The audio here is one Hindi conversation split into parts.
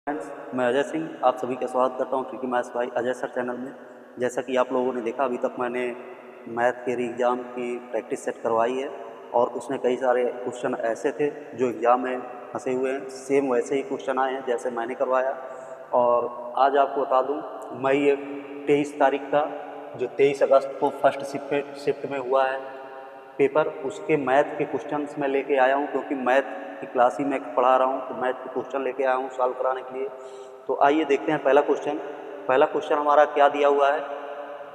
फ्रेंड्स, मैं अजय सिंह आप सभी का स्वागत करता हूं tricky maths by Ajay sir channel में। जैसा कि आप लोगों ने देखा, अभी तक मैंने मैथ के एग्ज़ाम की प्रैक्टिस सेट करवाई है और उसमें कई सारे क्वेश्चन ऐसे थे जो एग्ज़ाम में फंसे हुए हैं। सेम वैसे ही क्वेश्चन आए हैं जैसे मैंने करवाया। और आज आपको बता दूं, मैं ये 23 तारीख का जो 23 अगस्त को फर्स्ट शिफ्ट में हुआ है पेपर, उसके मैथ के क्वेश्चंस मैं लेके आया हूँ, क्योंकि मैथ की क्लास ही मैं पढ़ा रहा हूँ तो मैथ के क्वेश्चन लेके आया हूँ सॉल्व कराने के लिए। तो आइए देखते हैं पहला क्वेश्चन हमारा क्या दिया हुआ है।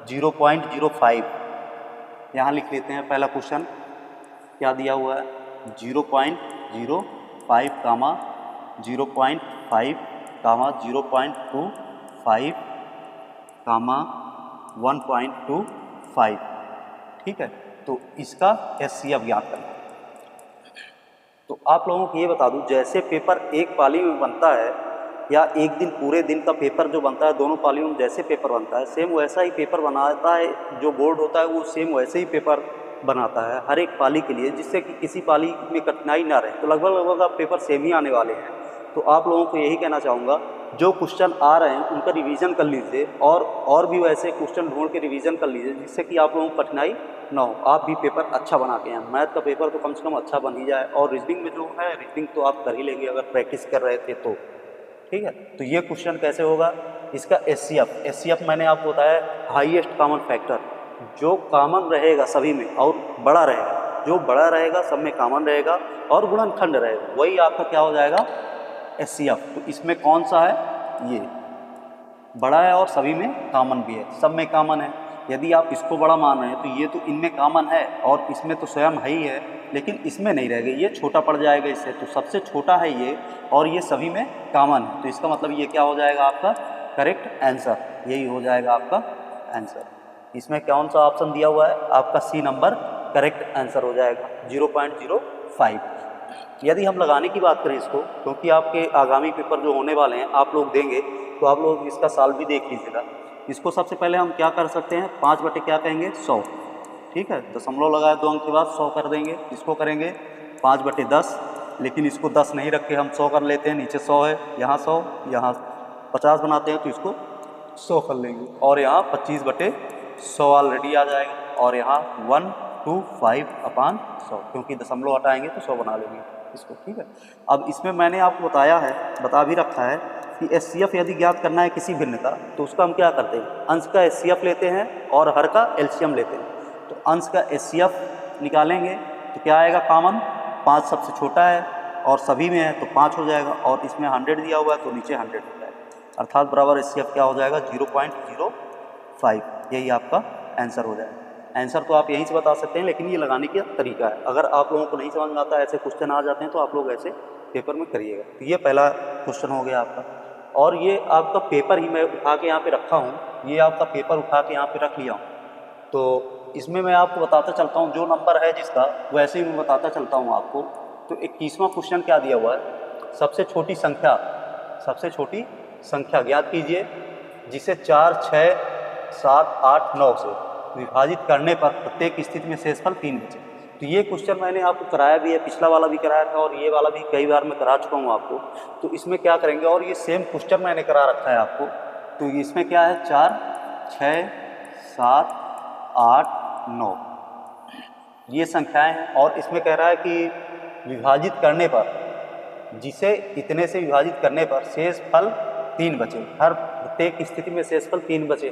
0.05 यहाँ लिख लेते हैं। पहला क्वेश्चन क्या दिया हुआ है, 0.05 कामा 0.5 कामा 0.25 कामा 1.25। ठीक है, तो इसका एचसीएफ ज्ञात करना है। तो आप लोगों को ये बता दूं, जैसे पेपर एक पाली में बनता है या एक दिन पूरे दिन का पेपर जो बनता है, दोनों पालियों में जैसे पेपर बनता है सेम वैसा ही पेपर बनाता है। जो बोर्ड होता है वो सेम वैसे ही पेपर बनाता है हर एक पाली के लिए, जिससे कि किसी पाली में कठिनाई ना रहे। तो लगभग आप पेपर सेम ही आने वाले हैं। तो आप लोगों को यही कहना चाहूँगा, जो क्वेश्चन आ रहे हैं उनका रिवीजन कर लीजिए और भी वैसे क्वेश्चन ढूंढ के रिवीजन कर लीजिए, जिससे कि आप लोगों को कठिनाई ना हो, आप भी पेपर अच्छा बना के आएँ। मैथ का पेपर तो कम से कम अच्छा बन ही जाए। और रीजनिंग में जो है, रीजनिंग तो आप कर ही लेंगे अगर प्रैक्टिस कर रहे थे तो। ठीक है, तो ये क्वेश्चन कैसे होगा, इसका एचसीएफ मैंने आपको बताया हाईएस्ट कॉमन फैक्टर, जो कॉमन रहेगा सभी में और बड़ा रहेगा, जो बड़ा रहेगा सब में कॉमन रहेगा और गुणनखंड रहेगा, वही आपका क्या हो जाएगा, एचसीएफ। तो इसमें कौन सा है, ये बड़ा है और सभी में कॉमन भी है, सब में कॉमन है। यदि आप इसको बड़ा मान रहे हैं तो ये तो इनमें कॉमन है और इसमें तो स्वयं है ही है, लेकिन इसमें नहीं रहेगा, ये छोटा पड़ जाएगा इससे। तो सबसे छोटा है ये और ये सभी में कॉमन है, तो इसका मतलब ये क्या हो जाएगा आपका करेक्ट आंसर, यही हो जाएगा आपका आंसर। इसमें कौन सा ऑप्शन दिया हुआ है, आपका सी नंबर करेक्ट आंसर हो जाएगा 0.05। यदि हम लगाने की बात करें इसको, क्योंकि आपके आगामी पेपर जो होने वाले हैं आप लोग देंगे, तो आप लोग इसका साल भी देख लीजिएगा। इसको सबसे पहले हम क्या कर सकते हैं, 5 बटे क्या कहेंगे 100। ठीक है, दशमलव लगाए 2 अंक के बाद 100 कर देंगे। इसको करेंगे 5 बटे 10, लेकिन इसको 10 नहीं रख के हम 100 कर लेते हैं। नीचे 100 है, यहाँ 100, यहाँ 50 बनाते हैं तो इसको 100 कर लेंगे। और यहाँ 25 बटे 100 ऑलरेडी आ जाएगा और यहाँ 125/100, क्योंकि दशमलव हटाएंगे तो 100 बना लेंगे इसको। ठीक है, अब इसमें मैंने आपको बताया है, बता भी रखा है कि एचसीएफ यदि ज्ञात करना है किसी भिन्न का, तो उसका हम क्या करते हैं, अंश का एचसीएफ लेते हैं और हर का एलसीएम लेते हैं। तो अंश का एचसीएफ निकालेंगे तो क्या आएगा, कॉमन 5 सबसे छोटा है और सभी में है तो 5 हो जाएगा, और इसमें 100 दिया हुआ है तो नीचे 100 हो जाएगा, अर्थात बराबर एचसीएफ क्या हो जाएगा 0.05। यही आपका आंसर हो जाएगा। आंसर तो आप यहीं से बता सकते हैं, लेकिन ये लगाने का तरीका है। अगर आप लोगों को नहीं समझ में आता, ऐसे क्वेश्चन आ जाते हैं तो आप लोग ऐसे पेपर में करिएगा। तो ये पहला क्वेश्चन हो गया आपका, और ये आपका पेपर ही मैं उठा के यहाँ पे रखा हूँ, ये आपका पेपर उठा के यहाँ पे रख लिया हूँ। तो इसमें मैं आपको बताता चलता हूँ, जो नंबर है जिसका वैसे ही मैं बताता चलता हूँ आपको। तो 21वां क्वेश्चन क्या दिया हुआ है, सबसे छोटी संख्या ज्ञात कीजिए जिसे 4, 6, 7, 8, 9 से विभाजित करने पर प्रत्येक स्थिति में शेषफल 3 बचे। तो ये क्वेश्चन मैंने आपको कराया भी है, पिछला वाला भी कराया था और ये वाला भी कई बार मैं करा चुका हूँ आपको। तो इसमें क्या करेंगे, और ये सेम क्वेश्चन मैंने करा रखा है आपको। तो इसमें क्या है, 4, 6, 7, 8, 9 ये संख्याएं हैं, और इसमें कह रहा है कि विभाजित करने पर, जिसे इतने से विभाजित करने पर शेषफल 3 बचे, हर प्रत्येक स्थिति में शेषफल 3 बचे।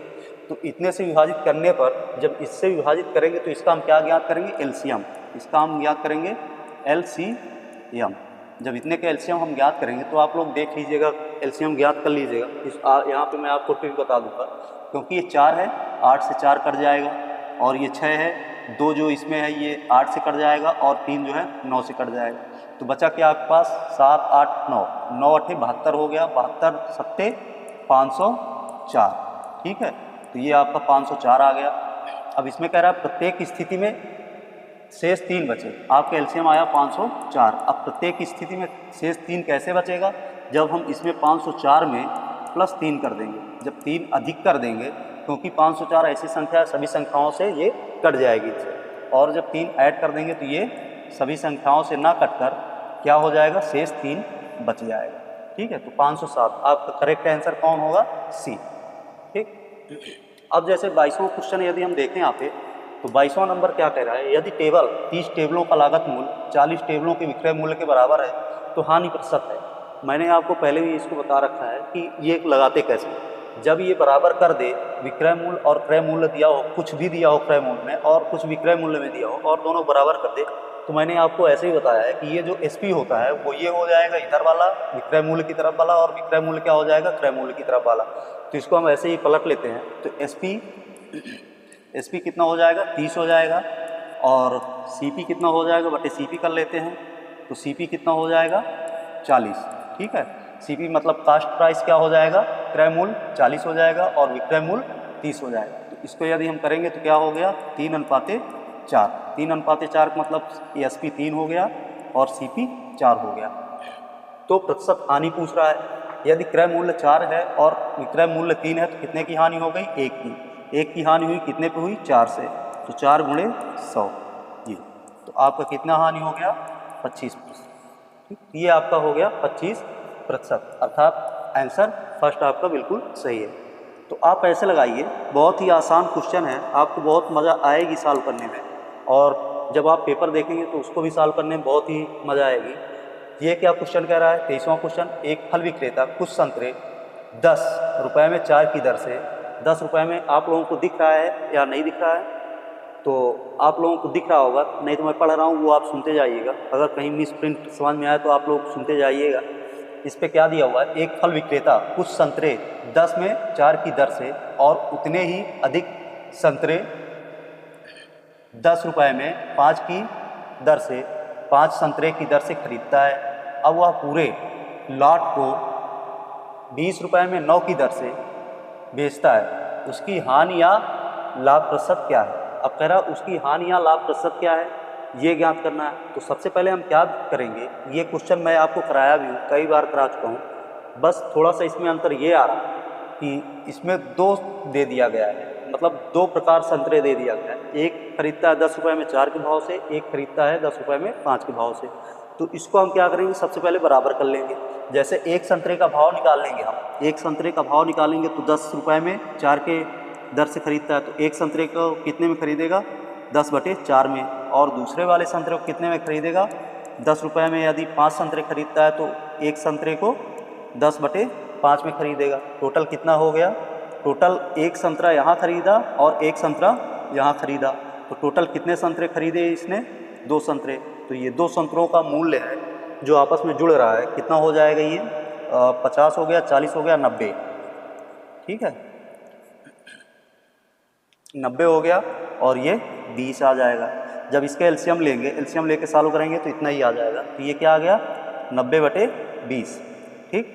तो इतने से विभाजित करने पर जब इससे विभाजित करेंगे तो इसका हम क्या ज्ञात करेंगे, एलसीएम। इसका हम ज्ञात करेंगे एलसीएम। जब इतने के एलसीएम हम ज्ञात करेंगे तो आप लोग देख लीजिएगा, एलसीएम ज्ञात कर लीजिएगा। यहाँ पे मैं आपको ट्रिक बता दूंगा, क्योंकि ये 4 है, 8 से 4 कट जाएगा, और ये 6 है, 2 जो इसमें है ये 8 से कट जाएगा, और 3 जो है 9 से कट जाएगा। तो बचा क्या आपके पास, 7, 8, 9, 9 8 72 हो गया, 72 7 504। ठीक है, तो ये आपका 504 आ गया। अब इसमें कह रहा है प्रत्येक स्थिति में शेष 3 बचे, आपका एलसीएम आया 504। अब प्रत्येक स्थिति में शेष 3 कैसे बचेगा, जब हम इसमें 504 में +3 कर देंगे, जब 3 अधिक कर देंगे, क्योंकि 504 ऐसी संख्या है सभी संख्याओं से ये कट जाएगी इससे, और जब 3 ऐड कर देंगे तो ये सभी संख्याओं से ना कटकर क्या हो जाएगा, शेष 3 बच जाएगा। ठीक है, तो 507 आपका करेक्ट आंसर कौन होगा? सी। ठीक, अब जैसे 22वां क्वेश्चन यदि हम देखें यहाँ पे, तो 22वां नंबर क्या कह रहा है, यदि टेबल 30 टेबलों का लागत मूल्य 40 टेबलों के विक्रय मूल्य के बराबर है तो हानि प्रतिशत है। मैंने आपको पहले भी इसको बता रखा है कि ये लगाते कैसे, जब ये बराबर कर दे, विक्रय मूल्य और क्रय मूल्य दिया हो, कुछ भी दिया हो क्रय मूल्य में और कुछ विक्रय मूल्य में दिया हो और दोनों बराबर कर दे, तो मैंने आपको ऐसे ही बताया है कि ये जो एसपी होता है वो ये हो जाएगा इधर वाला विक्रय मूल्य की तरफ वाला, और विक्रय मूल्य क्या हो जाएगा? क्रय मूल्य की तरफ वाला। तो इसको हम ऐसे ही पलट लेते हैं, तो एसपी कितना हो जाएगा? 30 हो जाएगा, और सीपी कितना हो जाएगा? बटे सीपी कर लेते हैं, तो सीपी कितना हो जाएगा? 40। ठीक है, सीपी मतलब कास्ट प्राइस क्या हो जाएगा? क्रय मूल्य 40 हो जाएगा और विक्रय मूल्य 30 हो जाएगा। तो इसको यदि हम करेंगे तो क्या हो गया? 3:4। 3:4 का मतलब एसपी 3 हो गया और सीपी 4 हो गया। तो प्रतिशत हानि पूछ रहा है, यदि क्रय मूल्य 4 है और विक्रय मूल्य 3 है तो कितने की हानि हो गई? 1 की। 1 की हानि हुई कितने पे हुई? 4 से, तो 4 × 100 ये, तो आपका कितना हानि हो गया? 25%। ठीक, ये आपका हो गया 25%, अर्थात आंसर फर्स्ट आपका बिल्कुल सही है। तो आप ऐसे लगाइए, बहुत ही आसान क्वेश्चन है, आपको बहुत मज़ा आएगी सॉल्व करने में, और जब आप पेपर देखेंगे तो उसको भी सॉल्व करने में बहुत ही मज़ा आएगी। ये क्या क्वेश्चन कह रहा है? 23वां क्वेश्चन, एक फल विक्रेता कुछ संतरे 10 रुपये में 4 की दर से, 10 रुपये में आप लोगों को दिख रहा है या नहीं दिख रहा है? तो आप लोगों को दिख रहा होगा, नहीं तो मैं पढ़ रहा हूँ वो आप सुनते जाइएगा, अगर कहीं मिस प्रिंट समझ में आए तो आप लोग सुनते जाइएगा। इस पे क्या दिया हुआ है? एक फल विक्रेता कुछ संतरे 10 में 4 की दर से और उतने ही अधिक संतरे 10 रुपये में 5 की दर से, 5 संतरे की दर से खरीदता है। अब वह पूरे लॉट को 20 रुपये में 9 की दर से बेचता है, उसकी हानि या लाभ प्रतिशत क्या है? अब कह रहा उसकी हानि या लाभ प्रतिशत क्या है, ये ज्ञात करना है। तो सबसे पहले हम क्या करेंगे, ये क्वेश्चन मैं आपको कराया भी हूँ, कई बार करा चुका हूँ, बस थोड़ा सा इसमें अंतर ये आ रहा कि इसमें 2 दे दिया गया है, मतलब 2 प्रकार संतरे दे दिया गया है। एक खरीदता है 10 रुपये में 4 के भाव से, एक खरीदता है 10 रुपये में 5 के भाव से। तो इसको हम क्या करेंगे, सबसे पहले बराबर कर लेंगे। जैसे एक संतरे का भाव निकाल लेंगे हम, एक संतरे का भाव निकालेंगे तो 10 रुपये में 4 के दर से खरीदता है, तो एक संतरे को कितने में खरीदेगा? 10/4 में। और दूसरे वाले संतरे को कितने में खरीदेगा? 10 रुपये में। यदि 5 संतरे खरीदता है तो एक संतरे को 10/5 में खरीदेगा। टोटल कितना हो गया? टोटल एक संतरा यहाँ खरीदा और एक संतरा यहाँ खरीदा, तो टोटल कितने संतरे खरीदे इसने? 2 संतरे। तो ये 2 संतरों का मूल्य है जो आपस में जुड़ रहा है, कितना हो जाएगा ये? 50 हो गया, 40 हो गया, 90। ठीक है, 90 हो गया और ये 20 आ जाएगा। जब इसके एलसीएम लेंगे, एलसीएम लेके सॉल्व करेंगे तो इतना ही आ जाएगा। तो ये क्या आ गया? 90/20। ठीक,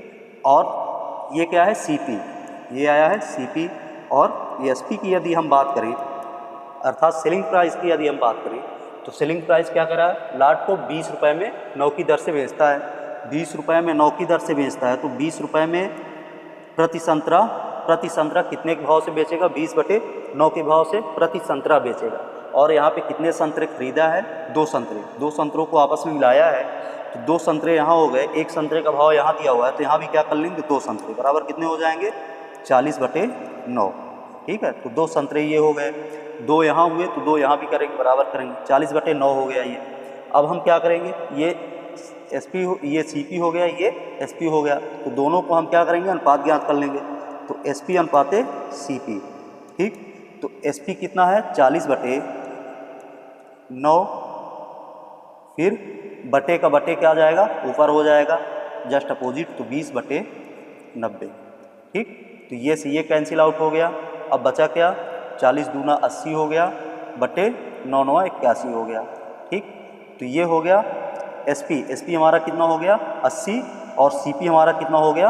और ये क्या है? सीपी, ये आया है सीपी। और एसपी की यदि हम बात करें, अर्थात सेलिंग प्राइस की यदि हम बात करें, तो सेलिंग प्राइस क्या कर रहा है? लाट को 20 रुपये में 9 की दर से बेचता है। 20 रुपये में 9 की दर से बेचता है, तो 20 रुपये में प्रति संतरा कितने के भाव से बेचेगा? 20/9 के भाव से प्रति संतरा बेचेगा। और यहाँ पे कितने संतरे खरीदा है? 2 संतरे। 2 संतरों को आपस में मिलाया है, तो 2 संतरे यहाँ हो गए। एक संतरे का भाव यहाँ दिया हुआ है, तो यहाँ भी क्या कर लेंगे? 2 संतरे बराबर कितने हो जाएंगे? 40/9। ठीक है, तो 2 संतरे ये हो गए, 2 यहाँ हुए तो 2 यहाँ भी करेंगे, बराबर करेंगे, 40/9 हो गया ये। अब हम क्या करेंगे, ये एसपी हो, ये सीपी हो गया, ये एसपी हो गया, तो दोनों को हम क्या करेंगे? अनुपात ज्ञात कर लेंगे। तो एसपी अनुपाते सीपी। ठीक, तो एसपी कितना है? 40/9, फिर बटे का बटे क्या आ जाएगा? ऊपर हो जाएगा जस्ट अपोजिट, तो 20/90। ठीक, तो ये से ये कैंसिल आउट हो गया। अब बचा क्या? 40 दूना 80 हो गया, बटे 9 9 81 हो गया। ठीक, तो ये हो गया एसपी। एसपी हमारा कितना हो गया? 80, और सीपी हमारा कितना हो गया?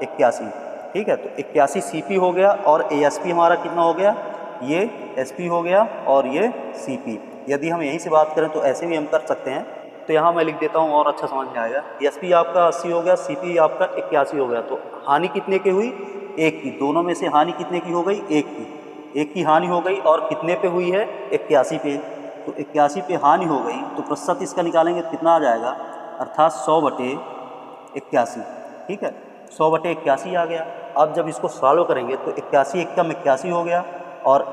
81। ठीक है, तो 81 सीपी हो गया, और एएसपी हमारा कितना हो गया? ये एसपी हो गया और ये सीपी। यदि हम यहीं से बात करें तो ऐसे भी हम कर सकते हैं, तो यहाँ मैं लिख देता हूँ और अच्छा समझ में आएगा। एसपी आपका 80 हो गया, सीपी आपका 81 हो गया, तो हानि कितने की हुई? 1 की। दोनों में से हानि कितने की हो गई? 1 की। 1 की हानि हो गई, और कितने पे हुई है? 81 पे। तो 81 पे हानि हो गई, तो प्रतिशत इसका निकालेंगे तो कितना आ जाएगा? अर्थात 100/81। ठीक है, 100/81 आ गया। अब जब इसको सॉल्व करेंगे तो 81 एकम 81 हो गया और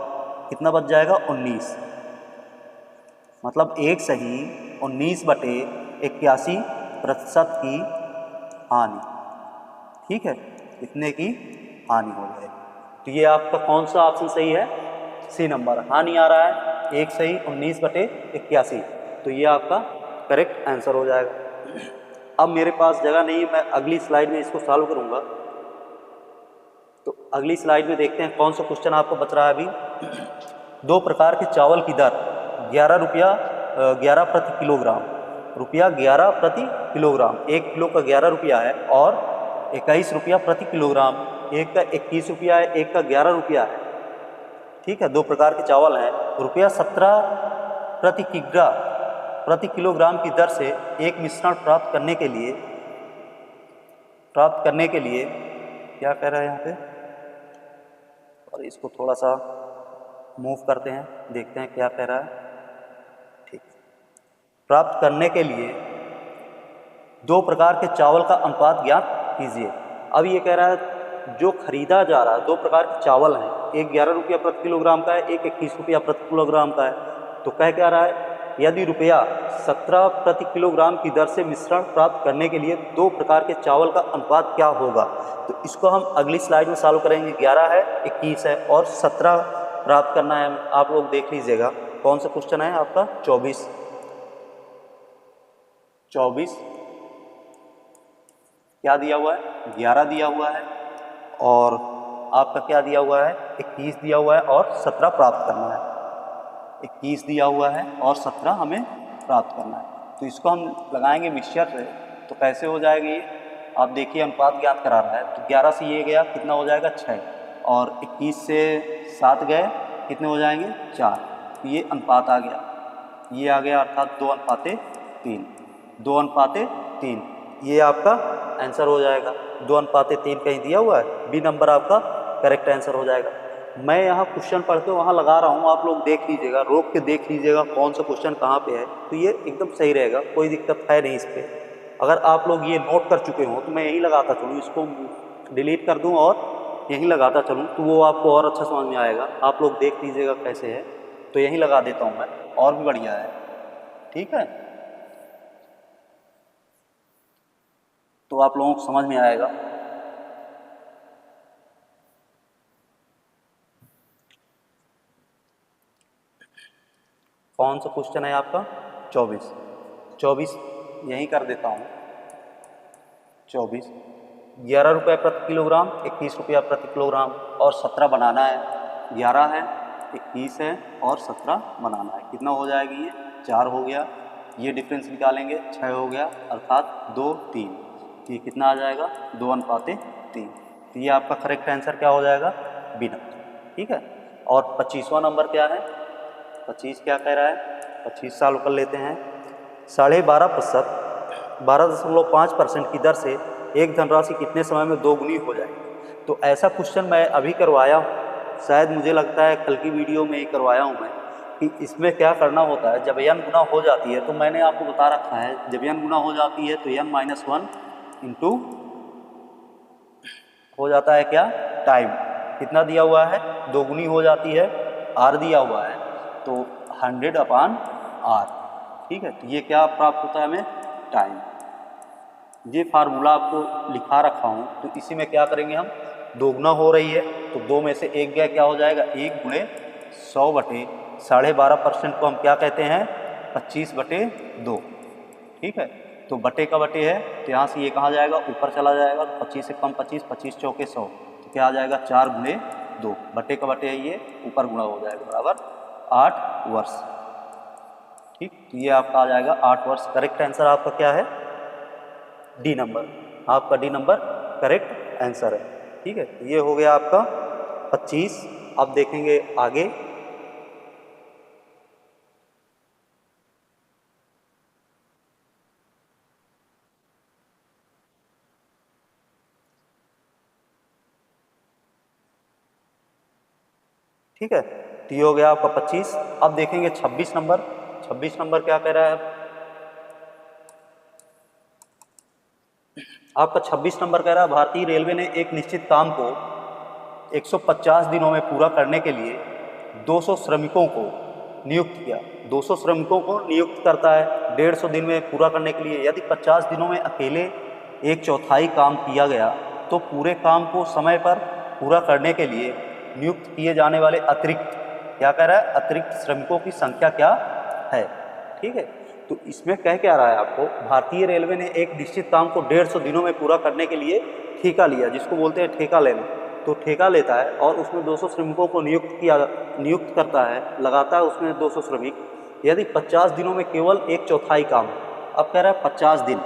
कितना बच जाएगा 19, मतलब एक सही 19/81% की हानि, ठीक है, इतने की हानि हो जाएगी। तो ये आपका कौन सा ऑप्शन सही है? सी नंबर, हानि आ रहा है एक सही 19/81, तो ये आपका करेक्ट आंसर हो जाएगा। अब मेरे पास जगह नहीं है, मैं अगली स्लाइड में इसको सॉल्व करूंगा। तो अगली स्लाइड में देखते हैं कौन सा क्वेश्चन आपको बच रहा है अभी। 2 प्रकार के चावल की दर 11 प्रति किलोग्राम, रुपया 11 प्रति किलोग्राम, 1 किलो का 11 रुपया है और 21 रुपया प्रति किलोग्राम, एक का 21 रुपया है, एक का 11 रुपया है, ठीक है। 2 प्रकार के चावल हैं, रुपया 17 प्रति किलोग्राम की दर से एक मिश्रण प्राप्त करने के लिए क्या कह रहा है यहाँ पे, और इसको थोड़ा सा मूव करते हैं, देखते हैं क्या कह रहा है। ठीक, प्राप्त करने के लिए 2 प्रकार के चावल का अनुपात ज्ञात कीजिए। अब ये कह रहा है जो खरीदा जा रहा है 2 प्रकार के चावल हैं, एक 11 रुपया प्रति किलोग्राम का है, एक 21 रुपया प्रति किलोग्राम का है। तो क्या रहा है, यदि रुपया 17 प्रति किलोग्राम की दर से मिश्रण प्राप्त करने के लिए 2 प्रकार के चावल का अनुपात क्या होगा। तो इसको हम अगली स्लाइड में सॉल्व करेंगे। 11 है, 21 है और 17 प्राप्त करना है। आप लोग देख लीजिएगा कौन सा क्वेश्चन है आपका 24 क्या दिया हुआ है, 11 दिया हुआ है और आपका क्या दिया हुआ है 21 दिया हुआ है और 17 प्राप्त करना है। 21 दिया हुआ है और 17 हमें प्राप्त करना है। तो इसको हम लगाएंगे मिक्सचर से, तो कैसे हो जाएगा ये, आप देखिए अनुपात ज्ञात करा रहा है। तो 11 से ये गया कितना हो जाएगा 6 और 21 से 7 गए कितने हो जाएंगे 4। तो ये अनुपात आ गया, ये आ गया अर्थात 2:3, 2:3, ये आपका आंसर हो जाएगा। 2:3 कहीं दिया हुआ है, बी नंबर आपका करेक्ट आंसर हो जाएगा। मैं यहाँ क्वेश्चन पढ़ के वहाँ लगा रहा हूँ, आप लोग देख लीजिएगा, रोक के देख लीजिएगा कौन सा क्वेश्चन कहाँ पे है, तो ये एकदम सही रहेगा, कोई दिक्कत है नहीं इस पर। अगर आप लोग ये नोट कर चुके हो तो मैं यही लगाता चलूँ, इसको डिलीट कर दूँ और यहीं लगाता चलूँ, तो वो आपको और अच्छा समझ में आएगा। आप लोग देख लीजिएगा कैसे है, तो यहीं लगा देता हूँ मैं, और भी बढ़िया है, ठीक है। तो आप लोगों को समझ में आएगा। कौन सा क्वेश्चन है आपका 24 यहीं कर देता हूँ। 24 11 रुपये प्रति किलोग्राम, 21 रुपया प्रति किलोग्राम और 17 बनाना है। 11 है, 21 है और 17 बनाना है। कितना हो जाएगा ये 4 हो गया, ये डिफरेंस निकालेंगे 6 हो गया अर्थात 2, 3, ये कितना आ जाएगा 2:3। तो ये आपका करेक्ट आंसर क्या हो जाएगा बी नंबर, ठीक है। और 25वां नंबर क्या है, 25 क्या कह रहा है, 25 सॉल्व कर लेते हैं। 12.5% की दर से एक धनराशि कितने समय में दोगुनी हो जाएगी। तो ऐसा क्वेश्चन मैं अभी करवाया हूँ, शायद मुझे लगता है कल की वीडियो में ही करवाया हूँ मैं, कि इसमें क्या करना होता है। जब n गुना हो जाती है, तो मैंने आपको बता रखा है, जब n गुना हो जाती है तो n-1 इंटू हो जाता है क्या टाइम, कितना दिया हुआ है दोगुनी हो जाती है, r दिया हुआ है, तो 100/r, ठीक है। तो ये क्या प्राप्त होता है हमें टाइम। ये फार्मूला आपको लिखा रखा हूँ, तो इसी में क्या करेंगे हम, दोगुना हो रही है तो 2 में से 1 गया, क्या हो जाएगा 1 गुणे 100/12% को हम क्या कहते हैं 25/2, ठीक है। तो बटे का बटे है, तो यहाँ से ये कहाँ जाएगा ऊपर चला जाएगा, 25 से कम 25, 25 चौके 100, तो क्या आ जाएगा 4 गुणे 2, बटे का बटे है ये, ऊपर गुणा हो जाएगा, बराबर 8 वर्ष, ठीक। तो ये आपका आ जाएगा 8 वर्ष। करेक्ट आंसर आपका क्या है डी नंबर, आपका डी नंबर करेक्ट आंसर है, ठीक है। ये हो गया आपका 25। अब देखेंगे आगे, ठीक है। तो ये हो गया आपका 25। अब देखेंगे 26 नंबर। 26 नंबर क्या कह रहा है, आपका 26 नंबर कह रहा है भारतीय रेलवे ने एक निश्चित काम को 150 दिनों में पूरा करने के लिए 200 श्रमिकों को नियुक्त किया। 200 श्रमिकों को नियुक्त करता है 150 दिन में पूरा करने के लिए। यदि 50 दिनों में अकेले 1/4 काम किया गया तो पूरे काम को समय पर पूरा करने के लिए नियुक्त किए जाने वाले अतिरिक्त, क्या कह रहा है, अतिरिक्त श्रमिकों की संख्या क्या है। ठीक है, तो इसमें कह क्या रहा है आपको, भारतीय रेलवे ने एक निश्चित काम को 150 दिनों में पूरा करने के लिए ठेका लिया, जिसको बोलते हैं ठेका लेना। तो ठेका लेता है और उसमें 200 श्रमिकों को नियुक्त करता है, लगाता है उसमें 200 श्रमिक। यदि 50 दिनों में केवल 1/4 काम, अब कह रहा है 50 दिन,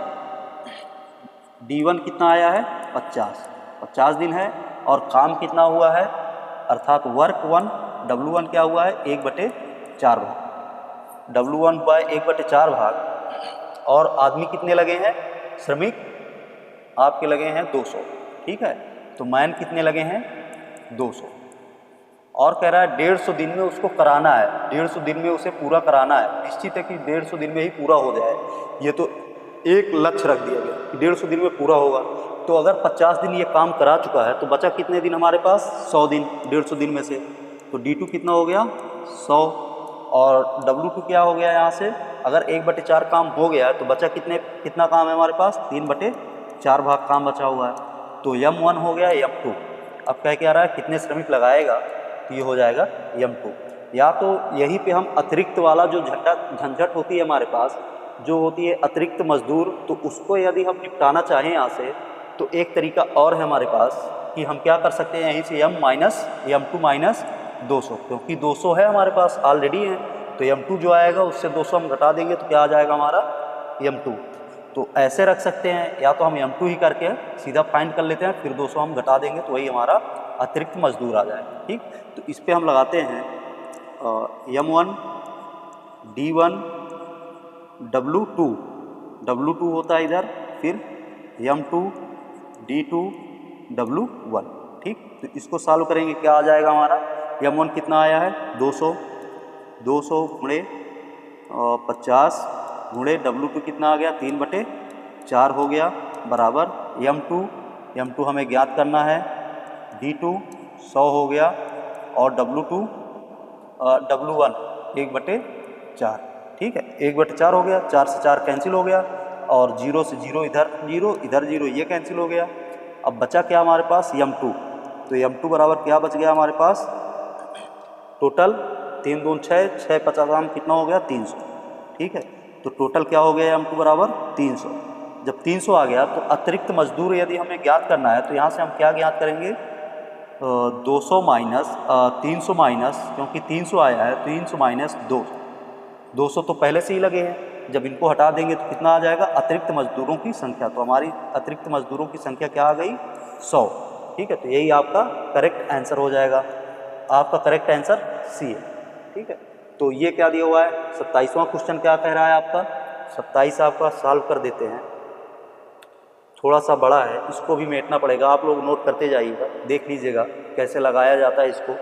D1 कितना आया है 50 दिन है, और काम कितना हुआ है, अर्थात वर्क 1 W1 क्या हुआ है 1/4 भाग, W1 हुआ है 1/4 भाग, और आदमी कितने लगे हैं, श्रमिक आपके लगे हैं 200। ठीक है, तो मैन कितने लगे हैं 200, और कह रहा है 150 दिन में उसको कराना है, 150 दिन में उसे पूरा कराना है। निश्चित है कि 150 दिन में ही पूरा हो जाए, ये तो एक लक्ष्य रख दिया गया कि 150 दिन में पूरा होगा। तो अगर 50 दिन ये काम करा चुका है तो बचा कितने दिन हमारे पास, 100 दिन 150 दिन में से। तो D2 कितना हो गया 100, और W2 क्या हो गया यहाँ से, अगर 1/4 काम हो गया है तो बचा कितना काम है हमारे पास, 3/4 भाग काम बचा हुआ है। तो M1 हो गया M2। अब क्या रहा है, कितने श्रमिक लगाएगा, तो ये हो जाएगा M2। या तो यहीं पे हम अतिरिक्त वाला जो झंझट होती है हमारे पास, जो होती है अतिरिक्त मजदूर, तो उसको यदि हम निपटाना चाहें यहाँ से, तो एक तरीका और है हमारे पास कि हम क्या कर सकते हैं, यहीं से M2 माइनस 200, क्योंकि 200 है हमारे पास ऑलरेडी है, तो M2 जो आएगा उससे 200 हम घटा देंगे तो क्या आ जाएगा हमारा M2। तो ऐसे रख सकते हैं, या तो हम M2 ही करके सीधा फाइंड कर लेते हैं, फिर 200 हम घटा देंगे तो वही हमारा अतिरिक्त मजदूर आ जाएगा। ठीक, तो इस पे हम लगाते हैं M1 D1 W2 होता है इधर, फिर M2 D2 W1। ठीक, तो इसको सॉल्व करेंगे, क्या आ जाएगा हमारा, M1 कितना आया है 200 गुणे 50 गुणे W2 कितना आ गया 3/4 हो गया, बराबर M2 हमें ज्ञात करना है, D2 100 हो गया, और W1 1/4। ठीक है, 1/4 हो गया, 4 से 4 कैंसिल हो गया, और 0 से 0 इधर 0 ये कैंसिल हो गया। अब बचा क्या हमारे पास M2, तो M2 बराबर क्या बच गया हमारे पास, टोटल 3 दून 6, 6 50 कितना हो गया 300। ठीक है, तो टोटल क्या हो गया M2 बराबर 300। जब 300 आ गया तो अतिरिक्त मजदूर यदि हमें ज्ञात करना है, तो यहाँ से हम क्या ज्ञात करेंगे, 200 माइनस 300 माइनस, क्योंकि 300 आया है, 300 माइनस 200 तो पहले से ही लगे हैं, जब इनको हटा देंगे तो कितना आ जाएगा, अतिरिक्त मजदूरों की संख्या। तो हमारी अतिरिक्त मजदूरों की संख्या क्या आ गई 100। ठीक है, तो यही आपका करेक्ट आंसर हो जाएगा, आपका करेक्ट आंसर सी है। ठीक है, तो ये क्या दिया हुआ है, 27वां क्वेश्चन क्या कह रहा है आपका, 27 आपका सॉल्व कर देते हैं। थोड़ा सा बड़ा है, इसको भी मेटना पड़ेगा, आप लोग नोट करते जाइएगा, देख लीजिएगा कैसे लगाया जाता है इसको,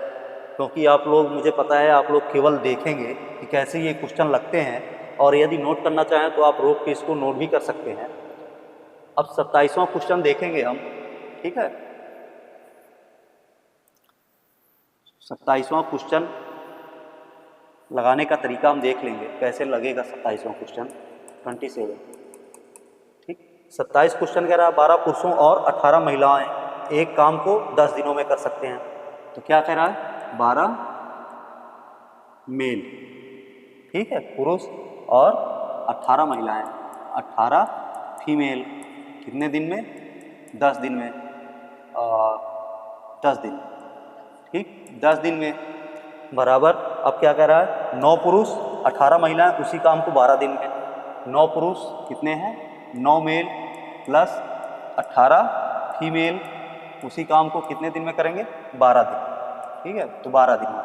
क्योंकि आप लोग, मुझे पता है आप लोग केवल देखेंगे कि कैसे ये क्वेश्चन लगते हैं, और यदि नोट करना चाहें तो आप रोक के इसको नोट भी कर सकते हैं। अब 27वां क्वेश्चन देखेंगे हम। ठीक है, 27वां क्वेश्चन लगाने का तरीका हम देख लेंगे, कैसे लगेगा 27वां क्वेश्चन 27। ठीक, 27 क्वेश्चन कह रहा है 12 पुरुषों और 18 महिलाएं एक काम को 10 दिनों में कर सकते हैं। तो क्या कह रहा है, 12 मेल, ठीक है, पुरुष, और 18 महिलाएं, 18 फीमेल, कितने दिन में, 10 दिन में, 10 दिन। ठीक, 10 दिन में, बराबर। अब क्या कह रहा है, 9 पुरुष 18 महिलाएं उसी काम को 12 दिन में। 9 पुरुष कितने हैं, 9 मेल प्लस 18 फीमेल उसी काम को कितने दिन में करेंगे, 12 दिन। ठीक है, तो 12 दिन में।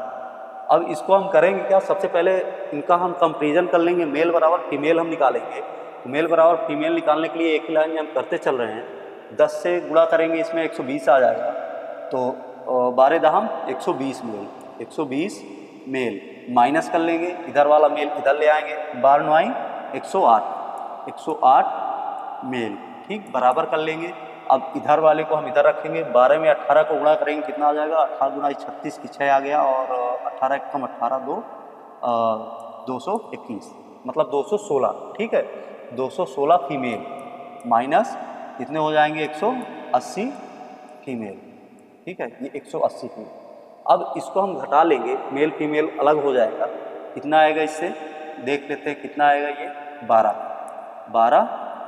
अब इसको हम करेंगे क्या, सबसे पहले इनका हम कंपेरिजन कर लेंगे, मेल बराबर फीमेल हम निकालेंगे। तो मेल बराबर फीमेल निकालने के लिए एक लाइन में हम करते चल रहे हैं, 10 से गुणा करेंगे, इसमें 120 आ जाएगा। तो 12 दहम 120 मेल, 120 मेल माइनस कर लेंगे, इधर वाला मेल इधर ले आएंगे, 12 9 108 मेल। ठीक, बराबर कर लेंगे। अब इधर वाले को हम इधर रखेंगे, 12 में 18 को गुणा करेंगे, कितना आ जाएगा, 18 गुना 36 की 6 आ गया, और 18 कम 18 दो 221, मतलब 216, ठीक है। 216 फीमेल माइनस कितने हो जाएंगे, 180 फीमेल, ठीक है, ये 180 फीमेल। अब इसको हम घटा लेंगे, मेल फीमेल अलग हो जाएगा, कितना आएगा, इससे देख लेते हैं कितना आएगा, ये 12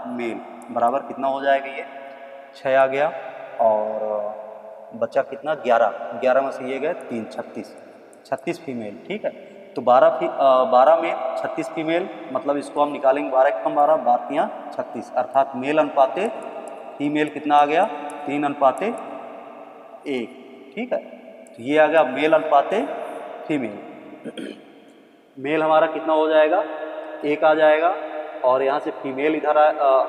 मेल बराबर कितना हो जाएगा, ये 6 आ गया, और बचा कितना, 11 में से ये गए 3, 36 फीमेल, ठीक है। तो 12 मेल 36 फीमेल, मतलब इसको हम निकालेंगे, 12 कम 12, 12 36, अर्थात मेल अनुपाते फीमेल कितना आ गया, 3 अनुपाते 1, ठीक है। तो ये आ गया मेल अनुपाते फीमेल। मेल हमारा कितना हो जाएगा, 1 आ जाएगा, और यहाँ से फीमेल इधर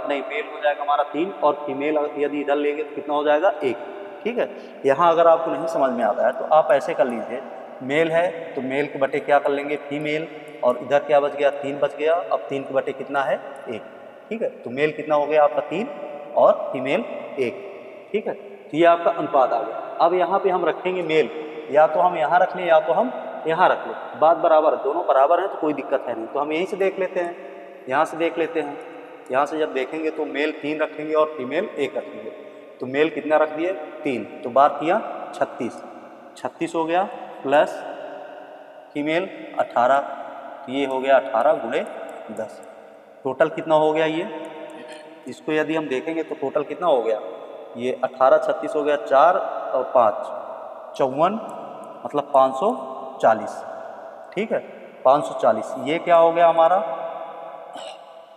नहीं, मेल हो जाएगा हमारा 3, और फीमेल यदि इधर लेंगे तो कितना हो जाएगा, 1, ठीक है। यहाँ अगर आपको नहीं समझ में आता है तो आप ऐसे कर लीजिए, मेल है तो मेल के बटे क्या कर लेंगे, फीमेल, और इधर क्या बच गया, 3 बच गया, अब 3 के बटे कितना है, 1, ठीक है। तो मेल कितना हो गया आपका 3 और फीमेल 1, ठीक है। तो ये आपका अनुपात आ गया। अब यहाँ पे हम रखेंगे मेल, या तो हम यहाँ रख लें या तो हम यहाँ रख लें, बात बराबर, दोनों बराबर हैं तो कोई दिक्कत है नहीं, तो हम यहीं से देख लेते हैं, यहाँ से देख लेते हैं। यहाँ से जब देखेंगे तो मेल 3 रखेंगे और फीमेल 1 रखेंगे, तो मेल कितना रख दिए, 3, तो बार किया 36 हो गया, प्लस फीमेल 18, तो ये हो गया 18 गुणे 10, टोटल कितना हो गया ये, इसको यदि हम देखेंगे तो टोटल कितना हो गया, ये 18 36 हो गया, 4 और 5 54, मतलब 540, ठीक है, 540। ये क्या हो गया हमारा,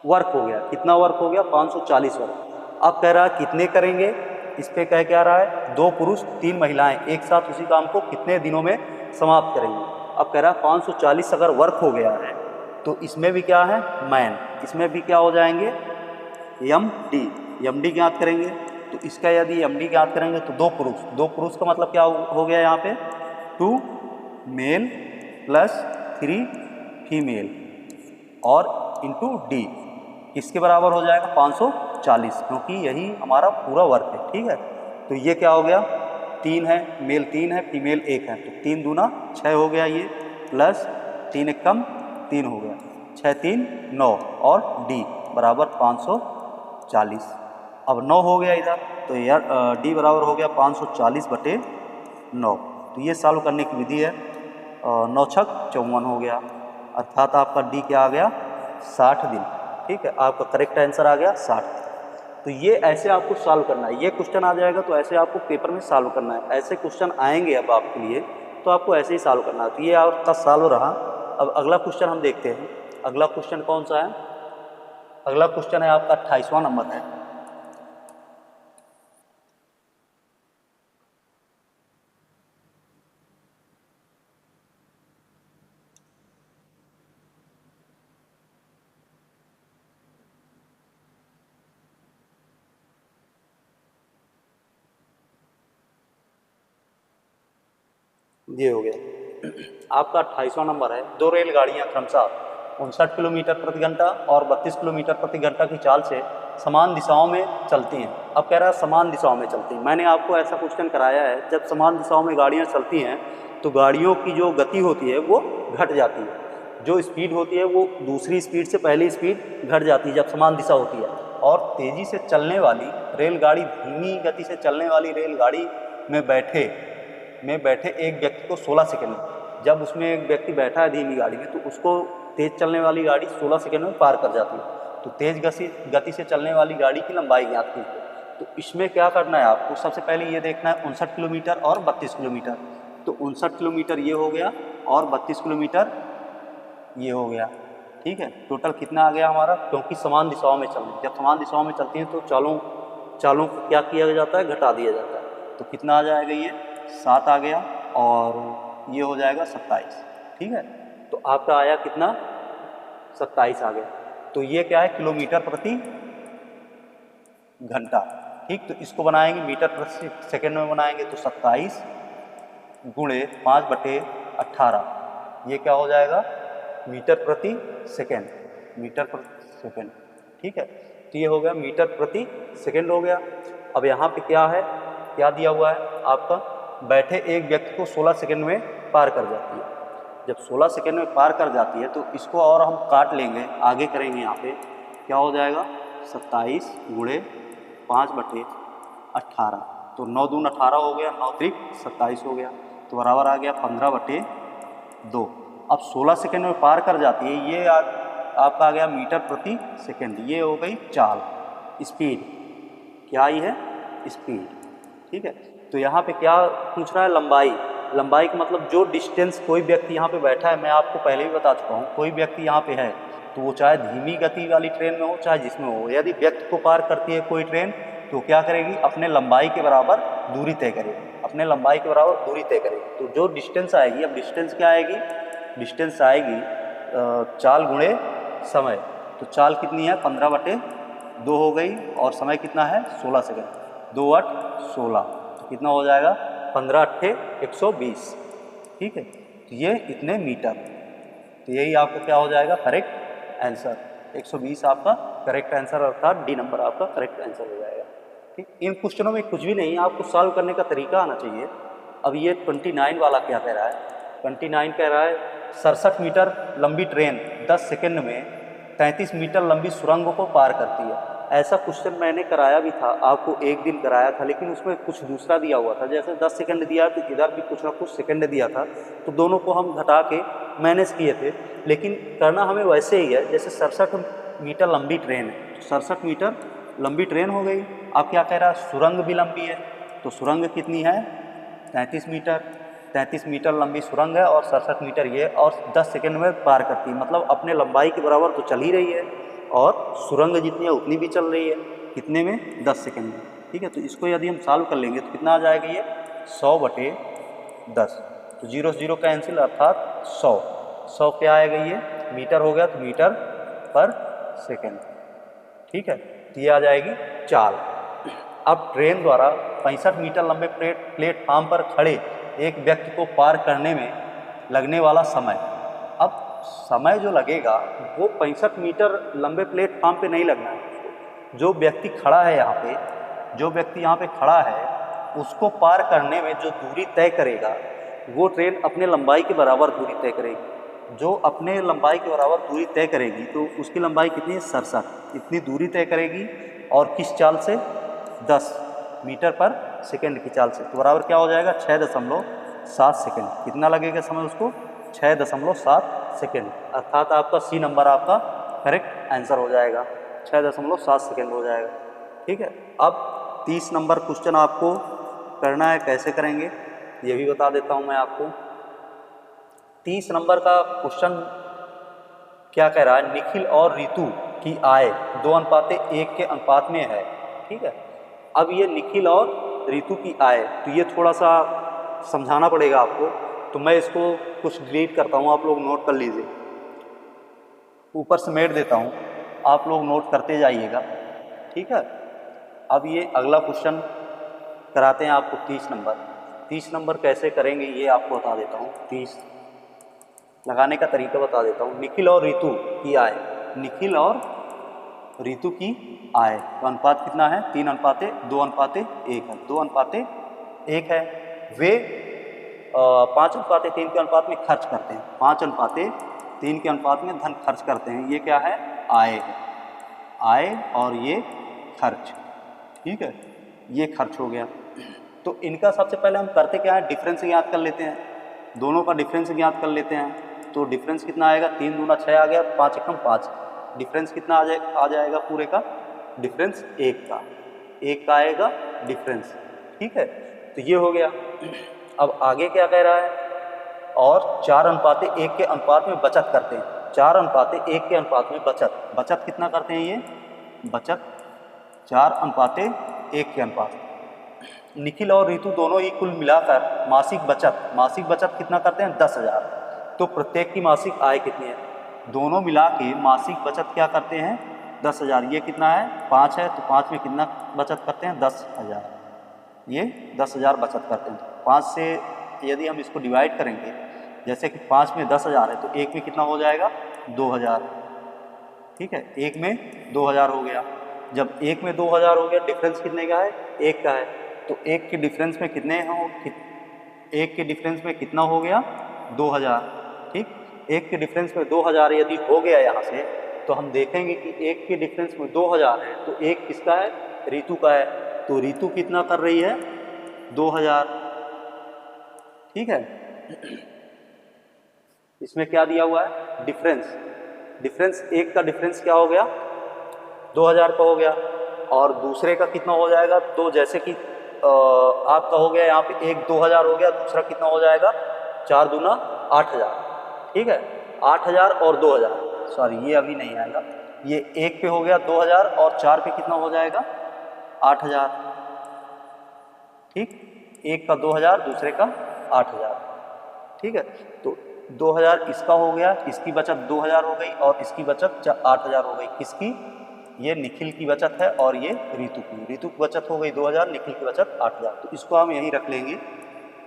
वर्क हो गया, कितना वर्क हो गया, 540 वर्क। अब कह रहा है कितने करेंगे, इस पे कह क्या रहा है, 2 पुरुष 3 महिलाएं एक साथ उसी काम को कितने दिनों में समाप्त करेंगे। अब कह रहा है 540 अगर वर्क हो गया है तो इसमें भी क्या है, मैन, इसमें भी क्या हो जाएंगे, एम डी ज्ञात करेंगे। तो इसका यदि एम डी ज्ञात करेंगे तो 2 पुरुष का मतलब क्या हो गया यहाँ पे, 2 मेल प्लस 3 फीमेल और इंटू डी, किसके बराबर हो जाएगा, 540, क्योंकि यही हमारा पूरा वर्क है, ठीक है। तो ये क्या हो गया, 3 है, मेल 3 है, फीमेल 1 है, तो 3 दूना 6 हो गया ये, प्लस 3 एक कम 3 हो गया, 6 3 9, और डी बराबर 540। अब 9 हो गया इधर, तो यार डी बराबर हो गया 540 बटे 9। तो ये सॉल्व करने की विधि है, 9 छक 54 हो गया, अर्थात आपका डी क्या आ गया, 60 दिन, ठीक है, आपका करेक्ट आंसर आ गया 60। तो ये ऐसे आपको सॉल्व करना है, ये क्वेश्चन आ जाएगा तो ऐसे आपको पेपर में सॉल्व करना है, ऐसे क्वेश्चन आएंगे अब आपके लिए तो आपको ऐसे ही सॉल्व करना है। तो ये आपका सॉल्व रहा। अब अगला क्वेश्चन हम देखते हैं, अगला क्वेश्चन कौन सा है, अगला क्वेश्चन है आपका 28वां नंबर है। ये हो गया आपका 28वां नंबर है। 2 रेलगाड़ियां क्रमशः 59 किलोमीटर प्रति घंटा और 32 किलोमीटर प्रति घंटा की चाल से समान दिशाओं में चलती हैं। अब कह रहा है समान दिशाओं में चलती हैं, मैंने आपको ऐसा क्वेश्चन कराया है, जब समान दिशाओं में गाड़ियां चलती हैं तो गाड़ियों की जो गति होती है वो घट जाती है, जो स्पीड होती है वो दूसरी स्पीड से पहली स्पीड घट जाती है जब समान दिशा होती है। और तेज़ी से चलने वाली रेलगाड़ी धीमी गति से चलने वाली रेलगाड़ी में बैठे एक व्यक्ति को 16 सेकंड में, जब उसमें एक व्यक्ति बैठा है धीमी गाड़ी में तो उसको तेज़ चलने वाली गाड़ी 16 सेकंड में पार कर जाती है। तो तेज़ गति से चलने वाली गाड़ी की लंबाई ज्ञात कीजिए। तो इसमें क्या करना है आपको, सबसे पहले ये देखना है 59 किलोमीटर और 32 किलोमीटर। तो 59 किलोमीटर ये हो गया और 32 किलोमीटर ये हो गया, ठीक है। टोटल कितना आ गया हमारा, क्योंकि समान दिशाओं में चल रही है, जब समान दिशाओं में चलती हैं तो चालों को क्या किया जाता है, घटा दिया जाता है। तो कितना आ जाएगा, ये 7 आ गया और ये हो जाएगा 27, ठीक है। तो आपका आया कितना, 27 आ गया। तो ये क्या है, किलोमीटर प्रति घंटा, ठीक। तो इसको बनाएंगे मीटर प्रति सेकंड में बनाएंगे तो 27 गुणे 5/18, ये क्या हो जाएगा, मीटर प्रति सेकंड, मीटर प्रति सेकंड, ठीक है। तो ये हो गया मीटर प्रति सेकेंड हो गया। अब यहाँ पे क्या है, क्या दिया हुआ है आपका, बैठे एक व्यक्ति को 16 सेकेंड में पार कर जाती है। जब 16 सेकेंड में पार कर जाती है तो इसको और हम काट लेंगे, आगे करेंगे। यहाँ पे क्या हो जाएगा, 27 गुणे 5/18, तो 9 दून 18 हो गया, 9 त्रिक 27 हो गया, तो बराबर आ गया 15/2। अब 16 सेकेंड में पार कर जाती है, ये आपका आ गया मीटर प्रति सेकेंड। ये हो गई चाल, स्पीड। क्या आई है, स्पीड। ठीक है, तो यहाँ पे क्या पूछ रहा है, लंबाई। लंबाई का मतलब जो डिस्टेंस कोई व्यक्ति यहाँ पे बैठा है, मैं आपको पहले भी बता चुका हूँ, कोई व्यक्ति यहाँ पे है तो वो चाहे धीमी गति वाली ट्रेन में हो चाहे जिसमें हो, यदि व्यक्ति को पार करती है कोई ट्रेन तो क्या करेगी, अपने लंबाई के बराबर दूरी तय करेगी, अपने लंबाई के बराबर दूरी तय करेगी। तो जो डिस्टेंस आएगी, अब डिस्टेंस क्या आएगी, डिस्टेंस आएगी चाल गुणे समय। तो चाल कितनी है, 15/2 हो गई, और समय कितना है 16 सेकेंड, 2 8 16, तो कितना हो जाएगा 15 8 120। ठीक है, तो ये इतने मीटर, तो यही आपका क्या हो जाएगा, करेक्ट आंसर। 120 आपका करेक्ट आंसर, अर्थात डी नंबर आपका करेक्ट आंसर हो जाएगा। ठीक, इन क्वेश्चनों में कुछ भी नहीं, आपको सॉल्व करने का तरीका आना चाहिए। अब ये 29 वाला क्या कह रहा है, 29 कह रहा है 67 मीटर लंबी ट्रेन 10 सेकंड में 33 मीटर लंबी सुरंग को पार करती है। ऐसा क्वेश्चन मैंने कराया भी था, आपको एक दिन कराया था, लेकिन उसमें कुछ दूसरा दिया हुआ था। जैसे 10 सेकंड दिया तो इधर भी कुछ ना कुछ सेकंड दिया था, तो दोनों को हम घटा के मैनेज किए थे, लेकिन करना हमें वैसे ही है जैसे 67 मीटर लंबी ट्रेन है, 67 मीटर लंबी ट्रेन हो गई। अब क्या कह रहा है, सुरंग भी लंबी है, तो सुरंग कितनी है 33 मीटर, 33 मीटर लंबी सुरंग है और 67 मीटर ये, और 10 सेकंड में पार करती है, मतलब अपने लंबाई के बराबर तो चल ही रही है, और सुरंग जितनी है उतनी भी चल रही है, कितने में 10 सेकंड में। ठीक है, तो इसको यदि हम सॉल्व कर लेंगे तो कितना आ जाएगा, ये 100/10, तो 0 0 कैंसिल, अर्थात 100 क्या आएगा, ये मीटर हो गया, तो मीटर पर सेकेंड। ठीक है, तो ये आ जाएगी चाल। अब ट्रेन द्वारा 65 मीटर लंबे प्लेटफार्म पर खड़े एक व्यक्ति को पार करने में लगने वाला समय। अब समय जो लगेगा वो 65 मीटर लंबे प्लेटफार्म पे नहीं लगना है, जो व्यक्ति खड़ा है यहाँ पे, जो व्यक्ति यहाँ पे खड़ा है उसको पार करने में जो दूरी तय करेगा वो ट्रेन अपने लंबाई के बराबर दूरी तय करेगी। जो अपने लंबाई के बराबर दूरी तय करेगी तो उसकी लंबाई कितनी है, 67, इतनी दूरी तय करेगी, और किस चाल से, 10 मीटर पर सेकेंड की चाल से, तो बराबर क्या हो जाएगा 6.7 सेकेंड। कितना लगेगा समय उसको, 6.7 सेकेंड, अर्थात आपका सी नंबर आपका करेक्ट आंसर हो जाएगा, 6.7 सेकेंड हो जाएगा। ठीक है, अब 30 नंबर क्वेश्चन आपको करना है, कैसे करेंगे ये भी बता देता हूँ मैं आपको। 30 नंबर का क्वेश्चन क्या कह रहा है, निखिल और रितु की आय 2:1 के अनुपात में है। ठीक है, अब ये निखिल और रितु की आय, तो ये थोड़ा सा समझाना पड़ेगा आपको, तो मैं इसको कुछ डिलीट करता हूँ, आप लोग नोट कर लीजिए, ऊपर समेट देता हूँ, आप लोग नोट करते जाइएगा। ठीक है, अब ये अगला क्वेश्चन कराते हैं आपको 30 नंबर। 30 नंबर कैसे करेंगे ये आपको बता देता हूँ, 30 लगाने का तरीका बता देता हूँ। निखिल और रितु की आय, निखिल और रितु की आय तो अनुपात कितना है, 3:2:1 है, 2:1 है। वे 5:3 के अनुपात में खर्च करते हैं, 5:3 के अनुपात में धन खर्च करते हैं। ये क्या है, आय है, आय और ये खर्च। ठीक है, ये खर्च हो गया। तो इनका सबसे पहले हम करते क्या है, डिफरेंस ज्ञात कर लेते हैं, दोनों का डिफरेंस ज्ञात कर लेते हैं। तो डिफरेंस कितना आएगा, 3 दूना 6 आ गया, 5 एकम 5, डिफरेंस कितना आ जाएगा पूरे का, डिफरेंस 1 का आएगा डिफरेंस। ठीक है, तो ये हो गया। अब आगे क्या कह रहा है, और 4:1 के अनुपात में बचत करते हैं, 4:1 के अनुपात में बचत कितना करते हैं, ये बचत 4:1 के अनुपात। निखिल और रितु दोनों ही कुल मिलाकर मासिक बचत कितना करते हैं, 10,000। तो प्रत्येक की मासिक आय कितनी है, दोनों मिला के मासिक बचत क्या करते हैं, 10,000। ये कितना है, 5 है, तो 5 में कितना बचत करते हैं, 10,000। ये 10,000 बचत करते हैं। 5 से यदि हम इसको डिवाइड करेंगे, जैसे कि 5 में 10,000 है, तो 1 में कितना हो जाएगा, 2,000। ठीक है, 1 में 2,000 हो गया। जब एक में 2000 हो गया, डिफरेंस कितने का है? एक का है। तो एक के डिफरेंस में कितने हो, एक के डिफरेंस में कितना हो गया? 2000। ठीक, एक के डिफरेंस में 2000 यदि हो गया यहाँ से, तो हम देखेंगे कि एक के डिफरेंस में 2000 है, तो एक किसका है? ऋतु का है। तो ऋतु कितना कर रही है? 2000। ठीक है, इसमें क्या दिया हुआ है? डिफरेंस। डिफरेंस एक का डिफरेंस क्या हो गया? 2000 का हो गया। और दूसरे का कितना हो जाएगा? तो जैसे कि आपका हो गया यहाँ पे एक 2000 हो गया, दूसरा कितना हो जाएगा? 4 दूना 8000। ठीक है, 8000 और 2000, सॉरी ये अभी नहीं आएगा, ये एक पे हो गया 2000 और 4 पे कितना हो जाएगा? 8000। ठीक, एक का 2000, दूसरे का 8000। ठीक है, तो 2000 इसका हो गया, इसकी बचत 2000 हो गई और इसकी बचत 8000 हो गई। किसकी? ये निखिल की बचत है और ये ऋतु की। ऋतु की बचत हो गई 2000, निखिल की बचत 8000। तो इसको हम यहीं रख लेंगे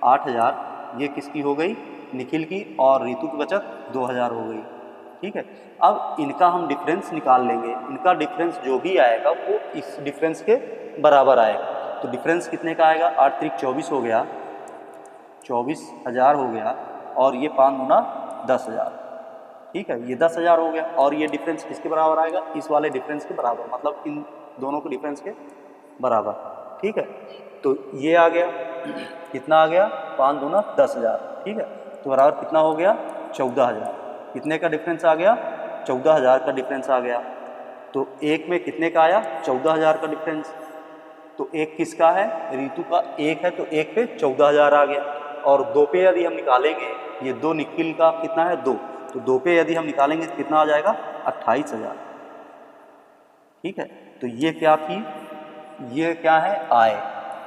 8000। ये किसकी हो गई? निखिल की, और ऋतु की बचत 2000 हो गई। ठीक है, अब इनका हम डिफरेंस निकाल लेंगे। इनका डिफरेंस जो भी आएगा वो इस डिफरेंस के बराबर आएगा। तो डिफरेंस कितने का आएगा? 8 त्रिक 24 हो गया, 24,000 हो गया, और ये 5 गुना 10,000। ठीक है, ये 10,000 हो गया, और ये डिफरेंस किसके बराबर आएगा? इस वाले डिफरेंस के बराबर, मतलब इन दोनों के डिफरेंस के बराबर। ठीक है, तो ये आ गया, कितना आ गया? 5 दूना 10,000। ठीक है, तो बराबर कितना हो गया? 14,000। कितने का डिफरेंस आ गया? 14,000 का डिफरेंस आ गया। तो एक में कितने का आया? 14,000 का डिफरेंस। तो एक किसका है? ऋतु का एक है, तो एक पे 14,000 आ गया। और दो पे यदि हम निकालेंगे, ये दो निखिल का कितना है? 2, तो 2 पे यदि हम निकालेंगे तो कितना आ जाएगा? 28,000। ठीक है, तो ये क्या थी? ये क्या है? आय।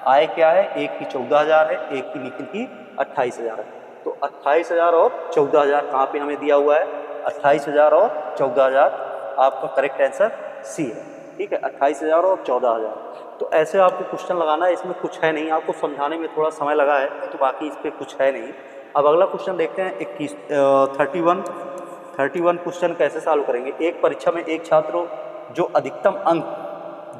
आय क्या है? एक की 14,000 है, एक की निखिल की 28,000 है। तो 28,000 और 14,000 कहाँ पे हमें दिया हुआ है? 28,000 और 14,000। आपका करेक्ट आंसर सी है। ठीक है, 28,000 और 14,000। तो ऐसे आपको क्वेश्चन लगाना है, इसमें कुछ है नहीं, आपको समझाने में थोड़ा समय लगा है, तो बाकी इस पर कुछ है नहीं। अब अगला क्वेश्चन देखते हैं 31 क्वेश्चन कैसे सॉल्व करेंगे। एक परीक्षा में एक छात्र जो अधिकतम अंक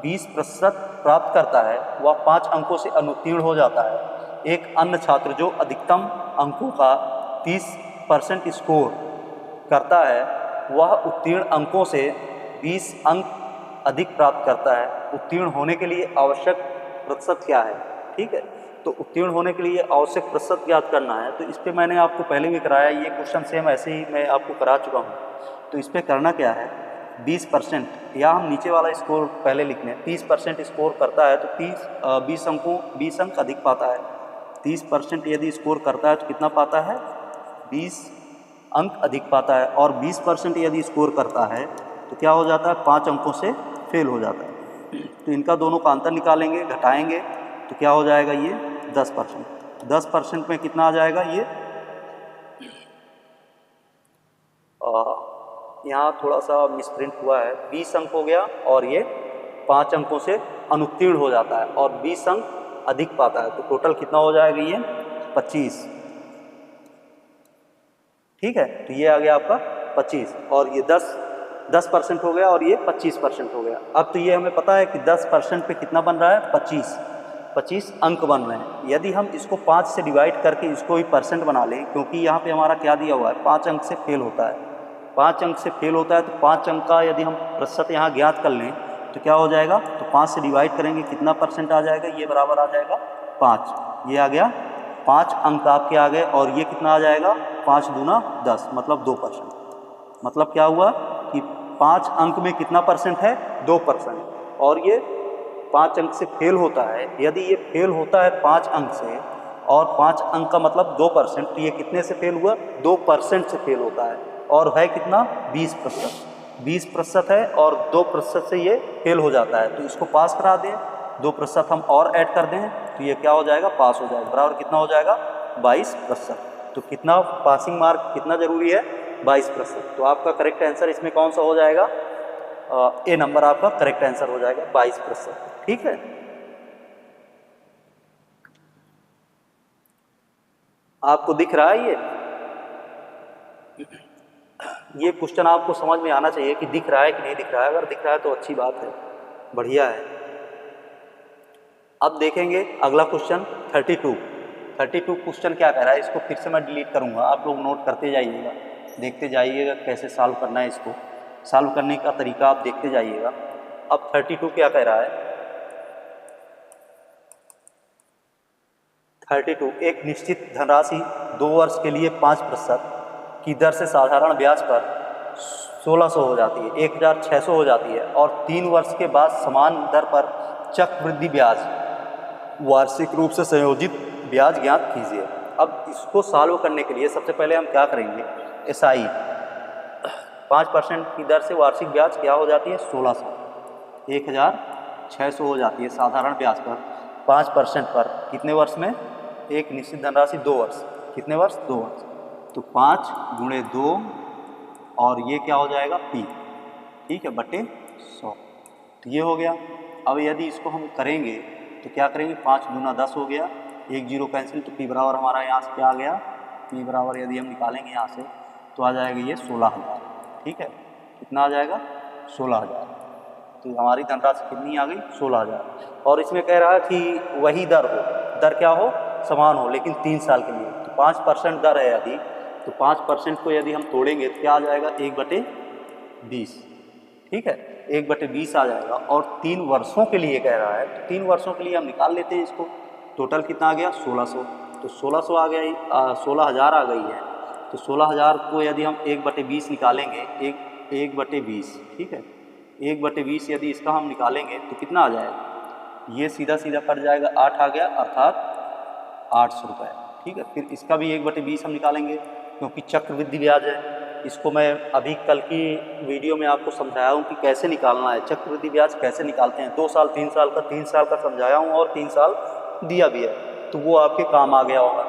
20% प्राप्त करता है वह 5 अंकों से अनुत्तीर्ण हो जाता है। एक अन्य छात्र जो अधिकतम अंकों का 30% स्कोर करता है वह उत्तीर्ण अंकों से 20 अंक अधिक प्राप्त करता है। उत्तीर्ण होने के लिए आवश्यक प्रतिशत क्या है? ठीक है, तो उत्तीर्ण होने के लिए आवश्यक प्रतिशत ज्ञात करना है। तो इस पर मैंने आपको पहले भी कराया, ये क्वेश्चन सेम ऐसे ही मैं आपको करा चुका हूँ। तो इस पर करना क्या है? 20%, या हम नीचे वाला स्कोर पहले लिख लें। 30% स्कोर करता है तो 20 अंक अधिक पाता है। 30% यदि स्कोर करता है तो कितना पाता है? 20 अंक अधिक पाता है। और 20% यदि स्कोर करता है तो क्या हो जाता है? 5 अंकों से फेल हो जाता है। तो इनका दोनों का अंतर निकालेंगे, घटाएंगे, तो क्या हो जाएगा? ये 10%। 10% में कितना आ जाएगा? ये यहाँ थोड़ा सा मिसप्रिंट हुआ है, 20 अंक हो गया, और ये 5 अंकों से अनुत्तीर्ण हो जाता है और 20 अंक अधिक पाता है। तो टोटल कितना हो जाएगा? ये 25। ठीक है, तो ये आ गया आपका 25, और ये 10% हो गया, और ये 25% हो गया। अब तो ये हमें पता है कि 10% पे कितना बन रहा है? 25 अंक बन रहे हैं। यदि हम इसको 5 से डिवाइड करके इसको ही परसेंट बना लें, क्योंकि यहाँ पे हमारा क्या दिया हुआ है? 5 अंक से फेल होता है। 5 अंक से फेल होता है, तो 5 अंक का यदि हम प्रतिशत यहाँ ज्ञात कर लें तो क्या हो जाएगा? तो 5 से डिवाइड करेंगे, कितना परसेंट आ जाएगा? ये बराबर आ जाएगा 5। ये आ गया 5 अंक आपके आ गए, और ये कितना आ जाएगा? 5 दूना 10, मतलब 2%। मतलब क्या हुआ कि 5 अंक में कितना परसेंट है? 2%। और ये 5 अंक से फेल होता है। यदि ये फेल होता है 5 अंक से, और 5 अंक का मतलब 2%, तो ये कितने से फेल हुआ? 2% से फेल होता है। और है कितना? 20%। 20% है, और 2% से ये फेल हो जाता है, तो इसको पास करा दें। 2% हम और ऐड कर दें तो ये क्या हो जाएगा? पास हो जाएगा। बराबर कितना हो जाएगा? 22%। तो कितना पासिंग मार्क कितना जरूरी है? 22%। तो आपका करेक्ट आंसर इसमें कौन सा हो जाएगा? ए नंबर आपका करेक्ट आंसर हो जाएगा, 22%। ठीक है, आपको दिख रहा है ये क्वेश्चन आपको समझ में आना चाहिए कि दिख रहा है कि नहीं दिख रहा है। अगर दिख रहा है तो अच्छी बात है। बढ़िया है। अब देखेंगे अगला क्वेश्चन 32। 32 क्वेश्चन क्या कह रहा है, इसको फिर से मैं डिलीट करूँगा, आप लोग नोट करते जाइएगा, देखते जाइएगा कैसे सॉल्व करना है, इसको सॉल्व करने का तरीका आप देखते जाइएगा। अब 32 क्या कह रहा है, 32 एक निश्चित धनराशि 2 वर्ष के लिए 5% की दर से साधारण ब्याज पर 1600 हो जाती है, 1600 हो जाती है, और 3 वर्ष के बाद समान दर पर चक्रवृद्धि ब्याज वार्षिक रूप से संयोजित ब्याज ज्ञात कीजिए। अब इसको सॉल्व करने के लिए सबसे पहले हम क्या करेंगे, एसआई 5% की दर से वार्षिक ब्याज क्या हो जाती है, 1600, 1600 हो जाती है साधारण ब्याज पर 5% पर कितने वर्ष में, एक निश्चित धनराशि 2 वर्ष, कितने वर्ष, 2 वर्ष, तो 5 गुणे 2 और ये क्या हो जाएगा पी, ठीक है, बटे 100, तो ये हो गया। अब यदि इसको हम करेंगे तो क्या करेंगे, 5 दूना 10 हो गया, एक जीरो कैंसिल, तो पी बराबर हमारा यहाँ से क्या आ गया, पी बराबर यदि हम निकालेंगे यहाँ से तो आ जाएगा ये 16,000, ठीक है, कितना आ जाएगा 16,000, तो हमारी धनराशि कितनी आ गई 16,000। और इसमें कह रहा है कि वही दर हो, दर क्या हो, समान हो, लेकिन 3 साल के लिए, तो 5% दर है यदि, तो 5% को यदि हम तोड़ेंगे तो क्या आ जाएगा 1/20, ठीक है, 1/20 आ जाएगा, और 3 वर्षों के लिए कह रहा है, तो 3 वर्षों के लिए हम निकाल लेते हैं इसको, टोटल कितना आ गया 1600, तो 1600 आ गया, 16,000 आ गई है, तो 16,000 को यदि हम 1/20 निकालेंगे, 1/20, ठीक है, 1/20 यदि इसका हम निकालेंगे तो कितना आ जाएगा, ये सीधा सीधा कट जाएगा, 8 आ गया, अर्थात 800 रुपये, ठीक है। फिर इसका भी 1/20 हम निकालेंगे क्योंकि चक्रवृद्धि ब्याज है, इसको मैं अभी कल की वीडियो में आपको समझाया हूँ कि कैसे निकालना है, चक्रवृद्धि ब्याज कैसे निकालते हैं, 2 साल 3 साल का, 3 साल का समझाया हूँ और 3 साल दिया भी है, तो वो आपके काम आ गया होगा।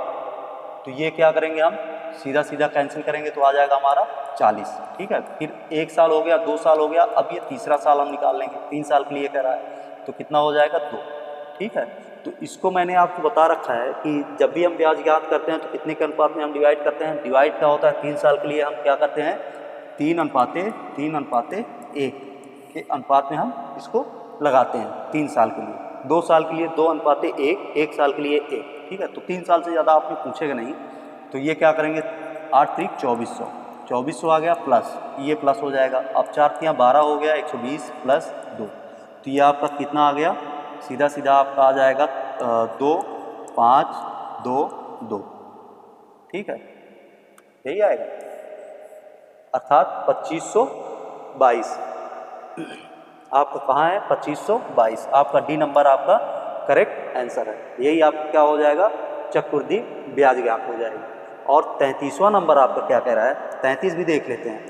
तो ये क्या करेंगे, हम सीधा सीधा कैंसिल करेंगे तो आ जाएगा हमारा 40, ठीक है। फिर 1 साल हो गया, 2 साल हो गया, अब ये तीसरा साल हम निकाल लेंगे, 3 साल के लिए कह रहा है, तो कितना हो जाएगा 2, ठीक है। तो इसको मैंने आपको बता रखा है कि जब भी हम ब्याज ज्ञात करते हैं तो कितने के अनुपात में हम डिवाइड करते हैं, डिवाइड क्या होता है, 3 साल के लिए हम क्या करते हैं, 3:1 के अनुपात में हम इसको लगाते हैं 3 साल के लिए, 2 साल के लिए 2:1, 1 साल के लिए 1, ठीक है। तो 3 साल से ज़्यादा आपने पूछेगा नहीं, तो ये क्या करेंगे, 8 त्रिक 2400, 2400 आ गया, प्लस ये प्लस हो जाएगा, अब 4 तियाँ 12 हो गया, 120 प्लस 2, तो ये आपका कितना आ गया, सीधा सीधा आपका आ जाएगा 2, 5, 2, 2, ठीक है, यही आएगा, अर्थात 2522 आपका कहाँ है, 2522, आपका डी नंबर आपका करेक्ट आंसर है, यही आपका क्या हो जाएगा, चक्रवृद्धि ब्याज ज्ञात हो जाएगी। और 33वां नंबर आपका क्या कह रहा है, 33 भी देख लेते हैं।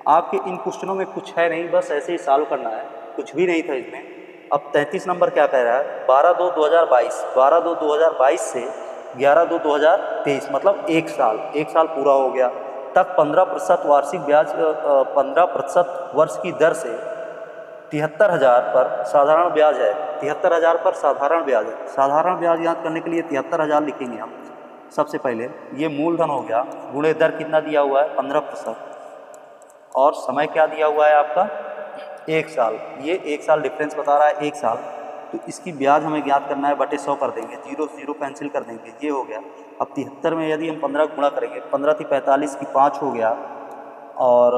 आपके इन क्वेश्चनों में कुछ है नहीं, बस ऐसे ही सॉल्व करना है, कुछ भी नहीं था इसमें। अब 33 नंबर क्या कह रहा है, 12/2/2022, 12/2/2022 से 11/2/2023, मतलब 1 साल पूरा हो गया तक 15% वार्षिक ब्याज 15% वर्ष की दर से 73,000 पर साधारण ब्याज है, 73,000 पर साधारण ब्याज है। साधारण ब्याज ज्ञात करने के लिए 73,000 लिखेंगे हम। सबसे पहले ये मूलधन हो गया, गुणे दर कितना दिया हुआ है 15%, और समय क्या दिया हुआ है आपका 1 साल, ये 1 साल डिफरेंस बता रहा है 1 साल, तो इसकी ब्याज हमें ज्ञात करना है, बटे 100 कर देंगे, 0 0 कैंसिल कर देंगे, ये हो गया। अब 73 में यदि हम 15 गुणा करेंगे, 15 थी 45 की 5 हो गया और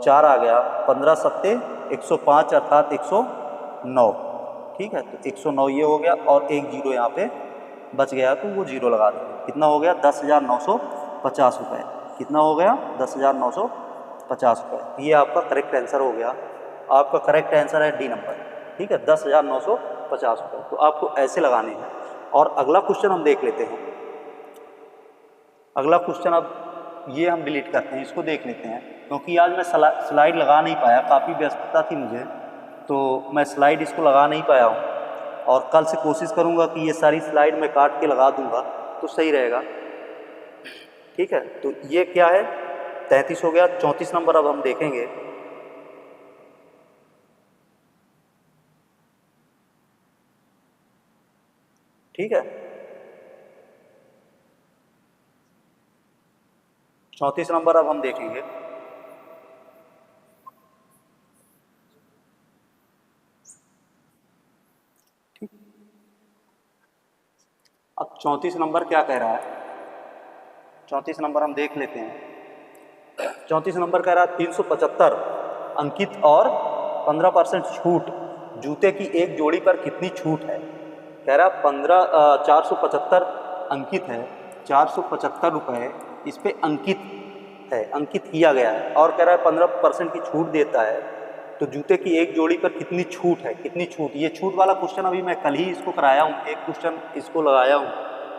4 आ गया, 15 सत्ते 105 अर्थात 109, ठीक है, तो 109 ये हो गया, और एक जीरो यहाँ पे बच गया तो वो जीरो लगा देंगे, कितना हो गया 10,950 रुपये, कितना हो गया 10,950 रुपये, ये आपका करेक्ट आंसर हो गया। आपका करेक्ट आंसर है डी नंबर, ठीक है, 10,950 रुपये, तो आपको ऐसे लगाने हैं। और अगला क्वेश्चन हम देख लेते हैं, अगला क्वेश्चन अब ये हम डिलीट करते हैं, इसको देख लेते हैं, क्योंकि आज मैं स्लाइड लगा नहीं पाया, काफ़ी व्यस्तता थी मुझे, तो मैं स्लाइड इसको लगा नहीं पाया हूँ, और कल से कोशिश करूँगा कि ये सारी स्लाइड मैं काट के लगा दूँगा तो सही रहेगा, ठीक है। तो ये क्या है 33 हो गया। 34 नंबर अब हम देखेंगे, ठीक है, 34 नंबर अब हम देखेंगे। 34 नंबर क्या कह रहा है, 34 नंबर हम देख लेते हैं। 34 नंबर कह रहा है 375 अंकित और 15% छूट, जूते की एक जोड़ी पर कितनी छूट है। कह रहा 475 अंकित है, 475 रुपये इस पे अंकित है, अंकित किया गया है, और कह रहा है 15% की छूट देता है, तो जूते की एक जोड़ी पर कितनी छूट है, कितनी छूट। ये छूट वाला क्वेश्चन अभी मैं कल ही इसको कराया हूँ, एक क्वेश्चन इसको लगाया हूँ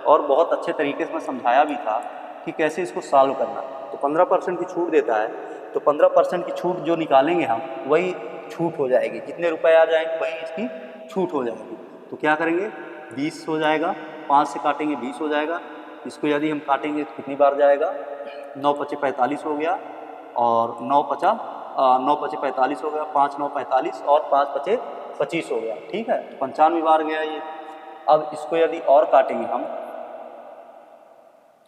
और बहुत अच्छे तरीके से मैं समझाया भी था कि कैसे इसको सॉल्व करना। तो 15% की छूट देता है, तो 15% की छूट जो निकालेंगे हम वही छूट हो जाएगी, जितने रुपए आ जाएंगे वही इसकी छूट हो जाएगी। तो क्या करेंगे, 20 हो जाएगा, 5 से काटेंगे 20 हो जाएगा, इसको यदि हम काटेंगे तो कितनी बार जाएगा, 9 पचे 45 हो गया, और 9 पचे 45 हो गया, 5 9 45 और 5 पचे 25 हो गया, ठीक है, 95 बार गया ये। अब इसको यदि और काटेंगे हम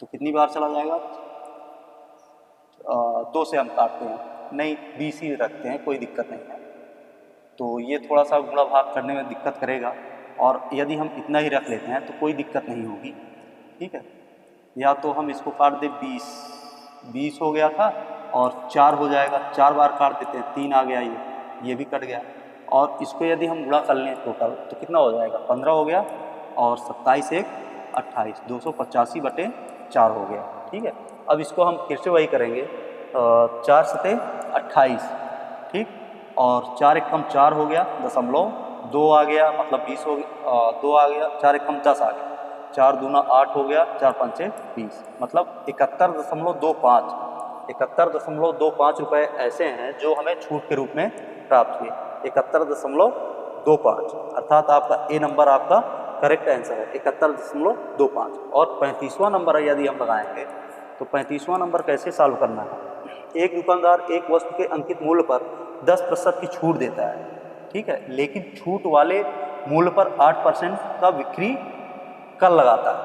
तो कितनी बार चला जाएगा, 2 से हम काटते हैं, नहीं 20 ही रखते हैं, कोई दिक्कत नहीं है। तो ये थोड़ा सा गुणा भाग करने में दिक्कत करेगा, और यदि हम इतना ही रख लेते हैं तो कोई दिक्कत नहीं होगी, ठीक है। या तो हम इसको काट दें 20 हो गया था, और 4 हो जाएगा, 4 बार काट देते हैं, 3 आ गया, ये भी कट गया, और इसको यदि हम गुणा कर लें टोटल तो कितना हो जाएगा, 15 हो गया, और 27 एक 28, 285/4 हो गया, ठीक है। अब इसको हम फिर से वही करेंगे, 4 सते 28, ठीक, और 4 एक कम 4 हो गया, 2 आ गया, मतलब 20 हो गया, 2 आ गया, 4 एक कम 10 आ गया, 4 दूना 8 हो गया, 4 पंचे 20, मतलब 71.25, 71.25 रुपये ऐसे हैं जो हमें छूट के रूप में प्राप्त हुए, 71.25, अर्थात आपका ए नंबर आपका करेक्ट आंसर है, 71.25। और 35वां नंबर यदि हम लगाएंगे तो 35वां नंबर कैसे सॉल्व करना है। एक दुकानदार एक वस्तु के अंकित मूल्य पर 10% की छूट देता है, ठीक है, लेकिन छूट वाले मूल्य पर 8% का बिक्री कर लगाता है।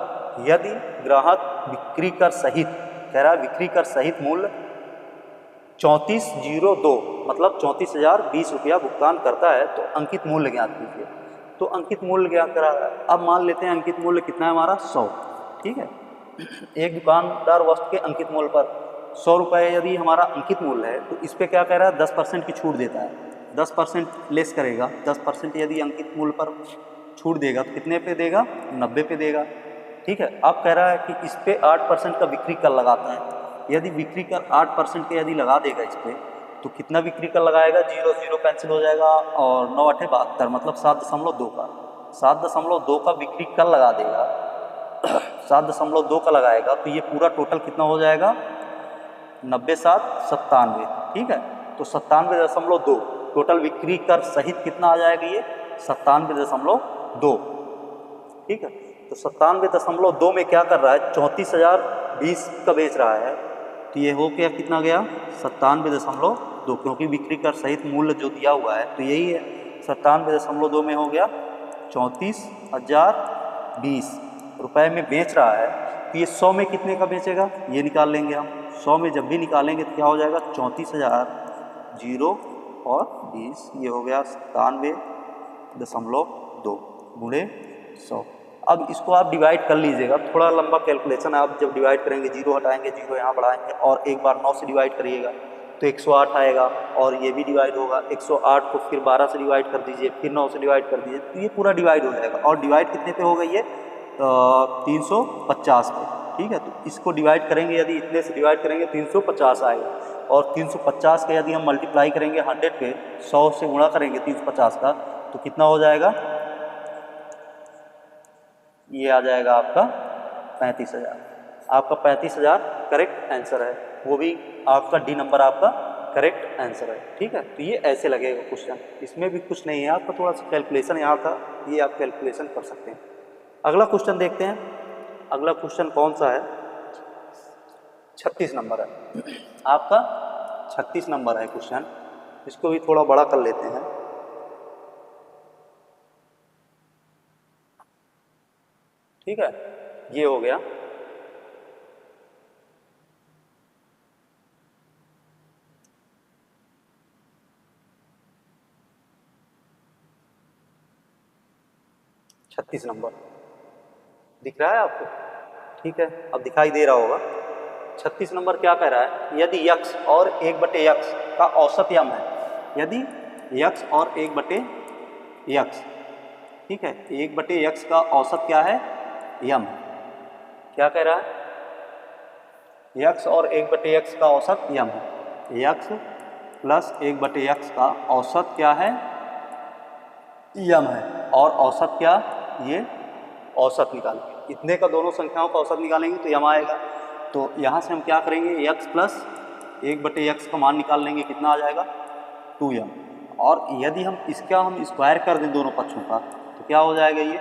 यदि ग्राहक बिक्री कर सहित, कह रहा है बिक्री कर सहित मूल्य 3402 मतलब 34,020 रुपया भुगतान करता है तो अंकित मूल्य ज्ञात कीजिए। तो अंकित मूल्य ज्ञात करा है, अब मान लेते हैं अंकित मूल्य कितना है हमारा 100, ठीक है। एक दुकानदार वस्तु के अंकित मूल्य पर 100 रुपये यदि हमारा अंकित मूल्य है तो इस पर क्या कह रहा है, 10% की छूट देता है, 10% लेस करेगा, 10% यदि अंकित मूल्य पर छूट देगा तो कितने पे देगा, 90 पे देगा, ठीक है। अब कह रहा है कि इस पे 8% का बिक्री कर लगाता है, यदि बिक्री कर 8% के यदि लगा देगा इस पर तो कितना बिक्री कर लगाएगा, 0 0 कैंसिल हो जाएगा, और 9 8 72 मतलब 7.2 का, 7.2 का बिक्री कर लगा देगा, 7.2 का लगाएगा तो ये पूरा टोटल कितना हो जाएगा, 90 7 97, ठीक है। तो 97.2 टोटल बिक्री कर सहित कितना आ जाएगा, ये 97.2, ठीक है। तो 97.2 में क्या कर रहा है, 34,020 का बेच रहा है, तो ये हो गया कितना गया, 97.2, क्योंकि बिक्री कर सहित मूल्य जो दिया हुआ है तो यही है, 97.2 में हो गया 34,020 रुपये में बेच रहा है, तो ये 100 में कितने का बेचेगा, ये निकाल लेंगे हम, 100 में जब भी निकालेंगे तो क्या हो जाएगा, 34,000 और 20, ये हो गया 97.2 गुणे 100। अब इसको आप डिवाइड कर लीजिएगा, थोड़ा लंबा कैलकुलेशन है, आप जब डिवाइड करेंगे 0 हटाएंगे, 0 यहाँ बढ़ाएंगे, और एक बार 9 से डिवाइड करिएगा तो 108 आएगा, और ये भी डिवाइड होगा, 108 को फिर 12 से डिवाइड कर दीजिए, फिर 9 से डिवाइड कर दीजिए, तो ये पूरा डिवाइड हो जाएगा, और डिवाइड कितने पे हो गई है, 350 पे, ठीक है। तो इसको डिवाइड करेंगे, यदि इतने से डिवाइड करेंगे 350 आएगा, और 350 का यदि हम मल्टीप्लाई करेंगे 100 पे, 100 से गुणा करेंगे 350 का तो कितना हो जाएगा, ये आ जाएगा आपका 35,000, आपका 35,000 करेक्ट आंसर है, वो भी आपका डी नंबर आपका करेक्ट आंसर है, ठीक है। तो ये ऐसे लगेगा क्वेश्चन, इसमें भी कुछ नहीं है, आपका थोड़ा सा कैलकुलेशन यहाँ था, ये आप कैलकुलेशन कर सकते हैं। अगला क्वेश्चन देखते हैं, अगला क्वेश्चन कौन सा है, 36 नंबर है आपका, 36 नंबर है क्वेश्चन, इसको भी थोड़ा बड़ा कर लेते हैं, ठीक है। ये हो गया, छत्तीस नंबर, दिख रहा है आपको? ठीक है, अब दिखाई दे रहा होगा। 36 नंबर क्या कह रहा है, यदि यक्स और 1/x का औसत यम है, यदि यक्स और 1/x, ठीक है, 1/x का औसत क्या है, यम। क्या कह रहा है, यक्स और 1/x का औसत यम है। यक्स प्लस 1/x का औसत क्या है, यम है। और औसत क्या, ये औसत निकालेंगे, इतने का दोनों संख्याओं का औसत निकालेंगे तो यम आएगा। तो यहाँ से हम क्या करेंगे, यक्स प्लस 1/x का मान निकाल लेंगे, कितना आ जाएगा, 2m। और यदि हम इसका हम स्क्वायर कर दें दोनों पक्षों का तो क्या हो जाएगा, ये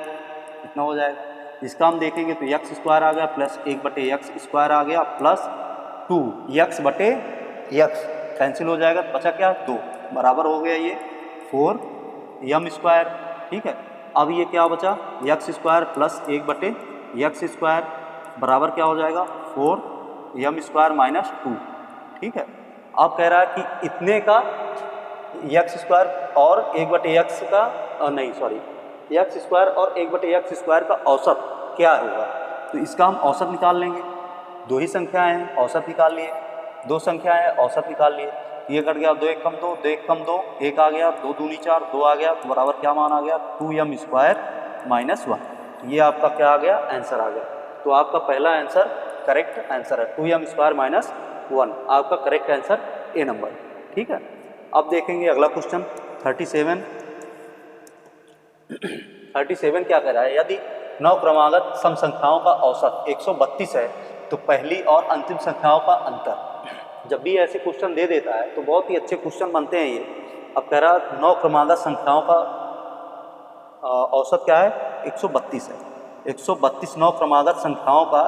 कितना हो जाएगा। इसका हम देखेंगे तो यक्स स्क्वायर आ गया प्लस 1/x स्क्वायर आ गया प्लस 2x/x कैंसिल हो जाएगा, तो बचा क्या, 2 बराबर हो गया ये 4m स्क्वायर। ठीक है, अब ये क्या बचा, x square plus 1/x square बराबर क्या हो जाएगा, 4m स्क्वायर माइनस 2। ठीक है, अब कह रहा है कि इतने का एक्स स्क्वायर और 1/x का नहीं सॉरी एक्स स्क्वायर और 1/x स्क्वायर का औसत क्या होगा। तो इसका हम औसत निकाल लेंगे, दो ही संख्याएं हैं, औसत निकाल लिए, दो संख्याएं हैं, औसत निकाल लिए। ये कट गया, 2 1 कम 2, 2 1 कम 2, 1 आ गया, 2 दूनी 4, 2 आ गया, तो बराबर क्या मान आ गया, 2m स्क्वायर माइनस 1। ये आपका क्या आ गया, आंसर आ गया। तो आपका पहला आंसर करेक्ट आंसर है, 2m स्क्वायर माइनस 1 आपका करेक्ट आंसर ए नंबर। ठीक है, अब देखेंगे अगला क्वेश्चन 37। 37 क्या कह रहा है, यदि 9 क्रमागत सम संख्याओं का औसत 132 है तो पहली और अंतिम संख्याओं का अंतर। जब भी ऐसे क्वेश्चन दे देता है तो बहुत ही अच्छे क्वेश्चन बनते हैं ये। अब कह रहा है 9 क्रमागत संख्याओं का औसत क्या है, 132 है। 132 9 क्रमागत संख्याओं का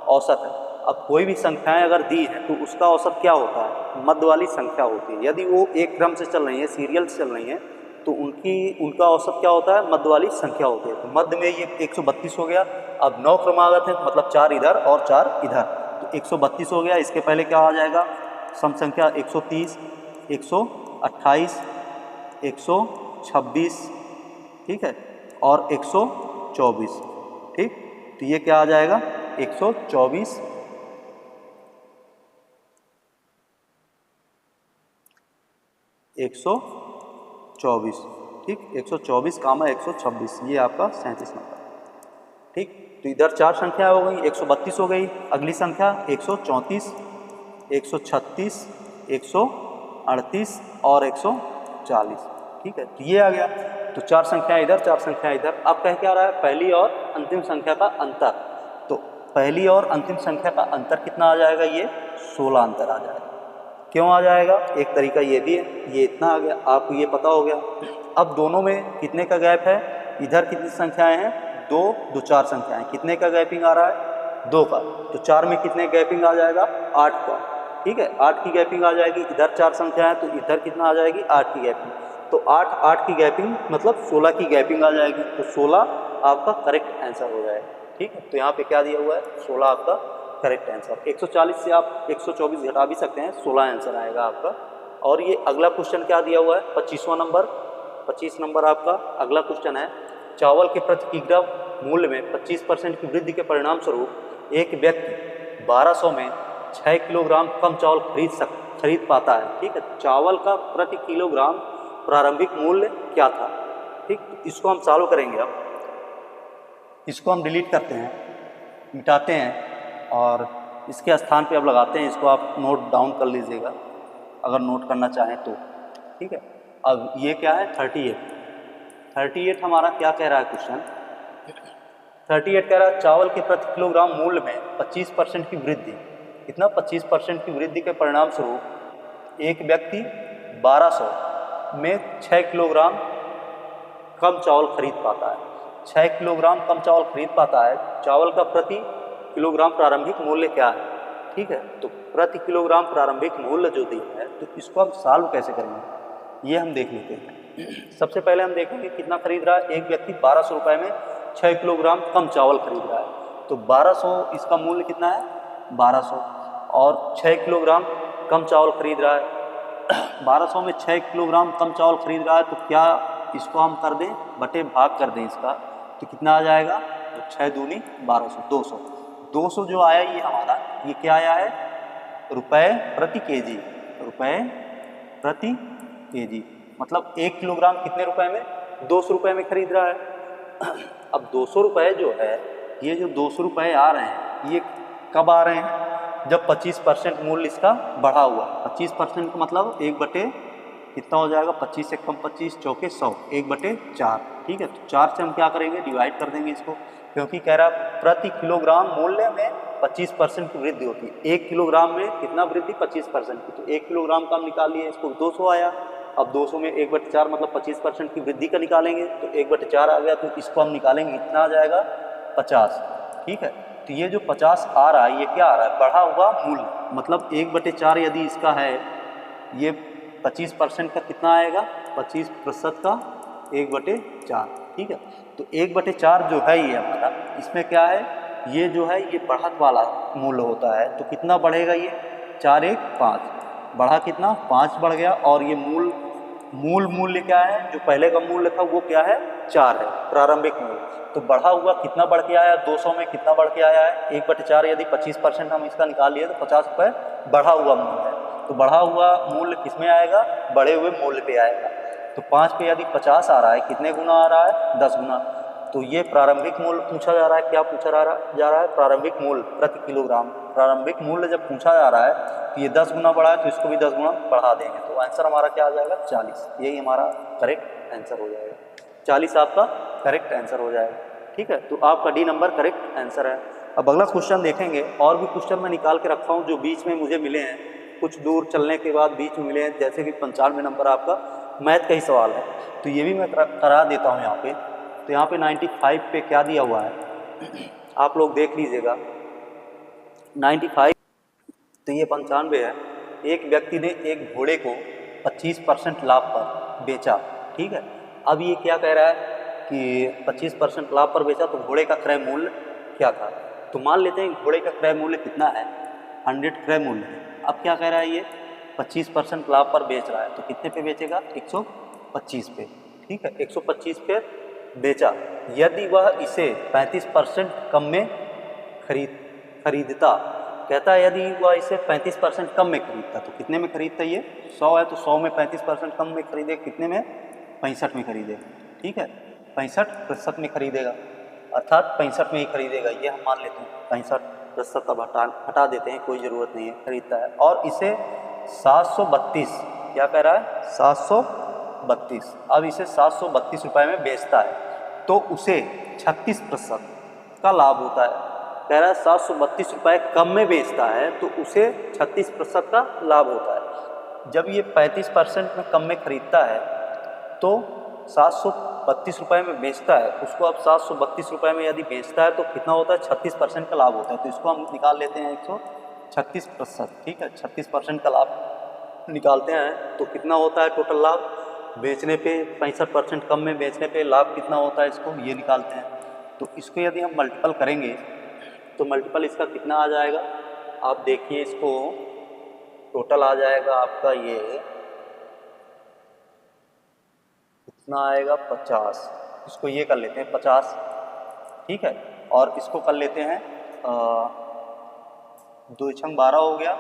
औसत है। अब कोई भी संख्याएं अगर दी हैं तो उसका औसत क्या होता है, मध्य वाली संख्या होती है। यदि वो एक क्रम से चल रही है, सीरियल से चल रही है, तो उनका औसत क्या होता है, मध्य वाली संख्या होती है। तो मध्य में ये 132 हो गया। अब 9 क्रमागत है मतलब 4 इधर और 4 इधर, तो 132 हो गया। इसके पहले क्या आ जाएगा, सम संख्या 130, 128, 126, ठीक है, और 124। ठीक, तो ये क्या आ जाएगा, 124, 124। ठीक, 124 कामा 126, ये आपका 37 नंबर। ठीक, तो इधर 4 संख्या हो गई, 132 हो गई। अगली संख्या 134, 136, 138 और 140। ठीक है, तो ये आ गया। तो 4 संख्याएं इधर, 4 संख्याएं इधर। अब कह क्या रहा है, पहली और अंतिम संख्या का अंतर। तो पहली और अंतिम संख्या का अंतर कितना आ जाएगा, ये 16 अंतर आ जाएगा। क्यों आ जाएगा, एक तरीका ये भी है, ये इतना आ गया, आपको ये पता हो गया। अब दोनों में कितने का गैप है, इधर कितनी संख्याएं हैं, 2 2 4 संख्याएं, कितने का गैपिंग आ रहा है, 2 का। तो 4 में कितने गैपिंग आ जाएगा, 8 का। ठीक है, 8 की गैपिंग आ जाएगी। इधर 4 संख्याएं तो इधर कितना आ जाएगी, 8 की गैपिंग। तो 8 की गैपिंग मतलब 16 की गैपिंग आ जाएगी। तो 16 आपका करेक्ट आंसर हो जाएगा। ठीक है, तो यहाँ पे क्या दिया हुआ है, 16 आपका करेक्ट आंसर। 140 से आप 124 घटा भी सकते हैं, 16 आंसर आएगा आपका। और ये अगला क्वेश्चन क्या दिया हुआ है, 25वां नंबर। 25 नंबर आपका अगला क्वेश्चन है, चावल के प्रति किलोग्राम मूल्य में 25% की वृद्धि के परिणाम स्वरूप एक व्यक्ति 1200 में 6 किलोग्राम कम चावल खरीद पाता है। ठीक है, चावल का प्रति किलोग्राम प्रारंभिक मूल्य क्या था। ठीक, इसको हम सॉल्व करेंगे। अब इसको हम डिलीट करते हैं, मिटाते हैं और इसके स्थान पे अब लगाते हैं। इसको आप नोट डाउन कर लीजिएगा अगर नोट करना चाहें तो। ठीक है, अब ये क्या है, 38 हमारा क्या कह रहा है क्वेश्चन, 38 कह रहा है चावल के प्रति किलोग्राम मूल्य में 25% की वृद्धि। कितना, 25% की वृद्धि के परिणाम स्वरूप एक व्यक्ति 1200 में 6 किलोग्राम कम चावल खरीद पाता है। 6 किलोग्राम कम चावल खरीद पाता है। चावल का प्रति किलोग्राम प्रारंभिक मूल्य क्या है। ठीक है, तो प्रति किलोग्राम प्रारंभिक मूल्य जो दिया है, तो इसको हम सॉल्व कैसे करेंगे, ये हम देख लेते हैं। सबसे पहले हम देखेंगे कितना खरीद रहा है, एक व्यक्ति 1200 रुपये में 6 किलोग्राम कम चावल खरीद रहा है। तो 1200 इसका मूल्य कितना है, 1200, और 6 किलोग्राम कम चावल खरीद रहा है। 1200 में 6 किलोग्राम कम चावल खरीद रहा है, तो क्या इसको हम कर दें, बटे भाग कर दें इसका, तो कितना आ जाएगा, तो 6 दूनी 1200, 200, 200 जो आया ये हमारा, ये क्या आया है, रुपए प्रति केजी, रुपए प्रति केजी, मतलब 1 किलोग्राम कितने रुपए में, 200 रुपए में खरीद रहा है। अब 200 रुपए जो है, ये जो 200 रुपए आ रहे हैं, ये कब आ रहे हैं, जब 25% मूल्य इसका बढ़ा हुआ, 25% का मतलब 1/, कितना हो जाएगा, 25 से कम 25 चौके 100, 1/4, ठीक है। तो 4 से हम क्या करेंगे, डिवाइड कर देंगे इसको, क्योंकि कह रहा प्रति किलोग्राम मूल्य में 25% की वृद्धि होती है। 1 किलोग्राम में कितना वृद्धि, 25% की, तो 1 किलोग्राम का हम निकाल लिए, इसको 200 आया। अब 200 में 1/4 मतलब 25% की वृद्धि का निकालेंगे, तो 1/4 आ गया, तो इसको हम निकालेंगे, कितना आ जाएगा, 50, ठीक है। तो ये जो 50 आ रहा है, ये क्या आ रहा है, बढ़ा हुआ मूल्य, मतलब 1/4 यदि इसका है, ये 25% का कितना आएगा, 25% का 1/4, ठीक है। तो 1/4 जो है ये हमारा, इसमें क्या है, ये जो है ये बढ़त वाला मूल्य होता है, तो कितना बढ़ेगा ये, 4 1 5, बढ़ा कितना, 5 बढ़ गया, और ये मूल मूल्य क्या है, जो पहले का मूल्य था वो क्या है, 4 है, प्रारंभिक मूल्य। तो बढ़ा हुआ कितना बढ़ के आया, 200 में कितना बढ़ के आया है, 1/4, यदि 25% हम इसका निकाल लिए तो 50 रुपये बढ़ा हुआ मूल्य है। तो बढ़ा हुआ मूल्य किस में आएगा, बढ़े हुए मूल्य पे आएगा। तो 5 पे यदि 50 आ रहा है, कितने गुना आ रहा है, 10 गुना। तो ये प्रारंभिक मूल्य पूछा जा रहा है, क्या पूछा जा रहा है, प्रारंभिक मूल्य प्रति किलोग्राम। प्रारंभिक मूल्य जब पूछा जा रहा है तो ये 10 गुना बढ़ा है, तो इसको भी 10 गुना बढ़ा देंगे, तो आंसर हमारा क्या आ जाएगा, 40। यही हमारा करेक्ट आंसर हो जाएगा, 40 आपका करेक्ट आंसर हो जाएगा, ठीक है। तो आपका डी नंबर करेक्ट आंसर है। अब अगला क्वेश्चन देखेंगे, और भी क्वेश्चन मैं निकाल के रखा हूँ जो बीच में मुझे मिले हैं, कुछ दूर चलने के बाद बीच में मिले हैं, जैसे कि 95 नंबर आपका मैथ का ही सवाल है, तो ये भी मैं करा देता हूँ यहाँ पे। तो यहाँ पे 95 पे क्या दिया हुआ है, आप लोग देख लीजिएगा, 95, तो ये 95 है। एक व्यक्ति ने एक घोड़े को 25% लाभ पर बेचा, ठीक है। अब ये क्या कह रहा है कि 25% लाभ पर बेचा, तो घोड़े का क्रय मूल्य क्या था। तो मान लेते हैं घोड़े का क्रय मूल्य कितना है, 100 क्रय मूल्य है। अब क्या कह रहा है, ये 25% लाभ पर बेच रहा है, तो कितने पे बेचेगा, 125 पे, ठीक है, 125 पे बेचा। यदि वह इसे 35% कम में खरीदता, कहता है यदि वह इसे 35% कम में खरीदता, तो कितने में खरीदता, ये 100 है, तो 100 में 35% कम में खरीदे, कितने में, 65 में खरीदेगा, ठीक है, 65% में खरीदेगा, अर्थात 65 में ही खरीदेगा, ये हम मान लेते हैं। 65% अब हटा देते हैं, कोई ज़रूरत नहीं है, खरीदता है। और इसे 732, क्या कह रहा है, 732, अब इसे 732 रुपये में बेचता है, तो उसे 36% का लाभ होता है। कह रहा है 732 रुपये कम में बेचता है, तो उसे 36% का लाभ होता है। जब ये 35% में कम में खरीदता है, तो 732 रुपये में बेचता है, उसको अब 732 रुपये में यदि बेचता है, तो कितना होता है, 36% का लाभ होता है। तो इसको हम निकाल लेते हैं, 136%, ठीक है, 36% का लाभ निकालते हैं, तो कितना होता है टोटल लाभ, बेचने पे 65% कम में बेचने पे लाभ कितना होता है, इसको ये निकालते हैं। तो इसको यदि हम मल्टीपल करेंगे, तो मल्टीपल इसका कितना आ जाएगा, आप देखिए, इसको टोटल आ जाएगा आपका, ये कितना आएगा, 50, इसको ये कर लेते हैं 50, ठीक है, और इसको कर लेते हैं 2 छंग 12 हो गया,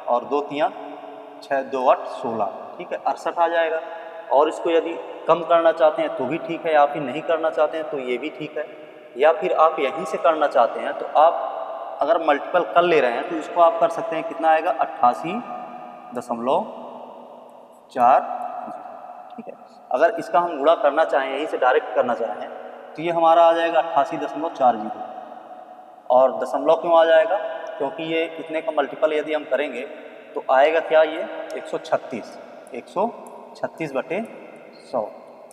और 2 तियां 6, 2 8 16, ठीक है, 68 आ जाएगा। और इसको यदि कम करना चाहते हैं तो भी ठीक है, या फिर नहीं करना चाहते हैं तो ये भी ठीक है, या फिर आप यहीं से करना चाहते हैं तो आप अगर मल्टीपल कर ले रहे हैं तो इसको आप कर सकते हैं, कितना आएगा, 88.4, ठीक है। अगर इसका हम गुणा करना चाहें, यहीं से डायरेक्ट करना चाहें, तो ये हमारा आ जाएगा 88.40, और दशमलव क्यों आ जाएगा, क्योंकि ये इतने का मल्टीपल यदि हम करेंगे तो आएगा क्या, ये 136, 136/100,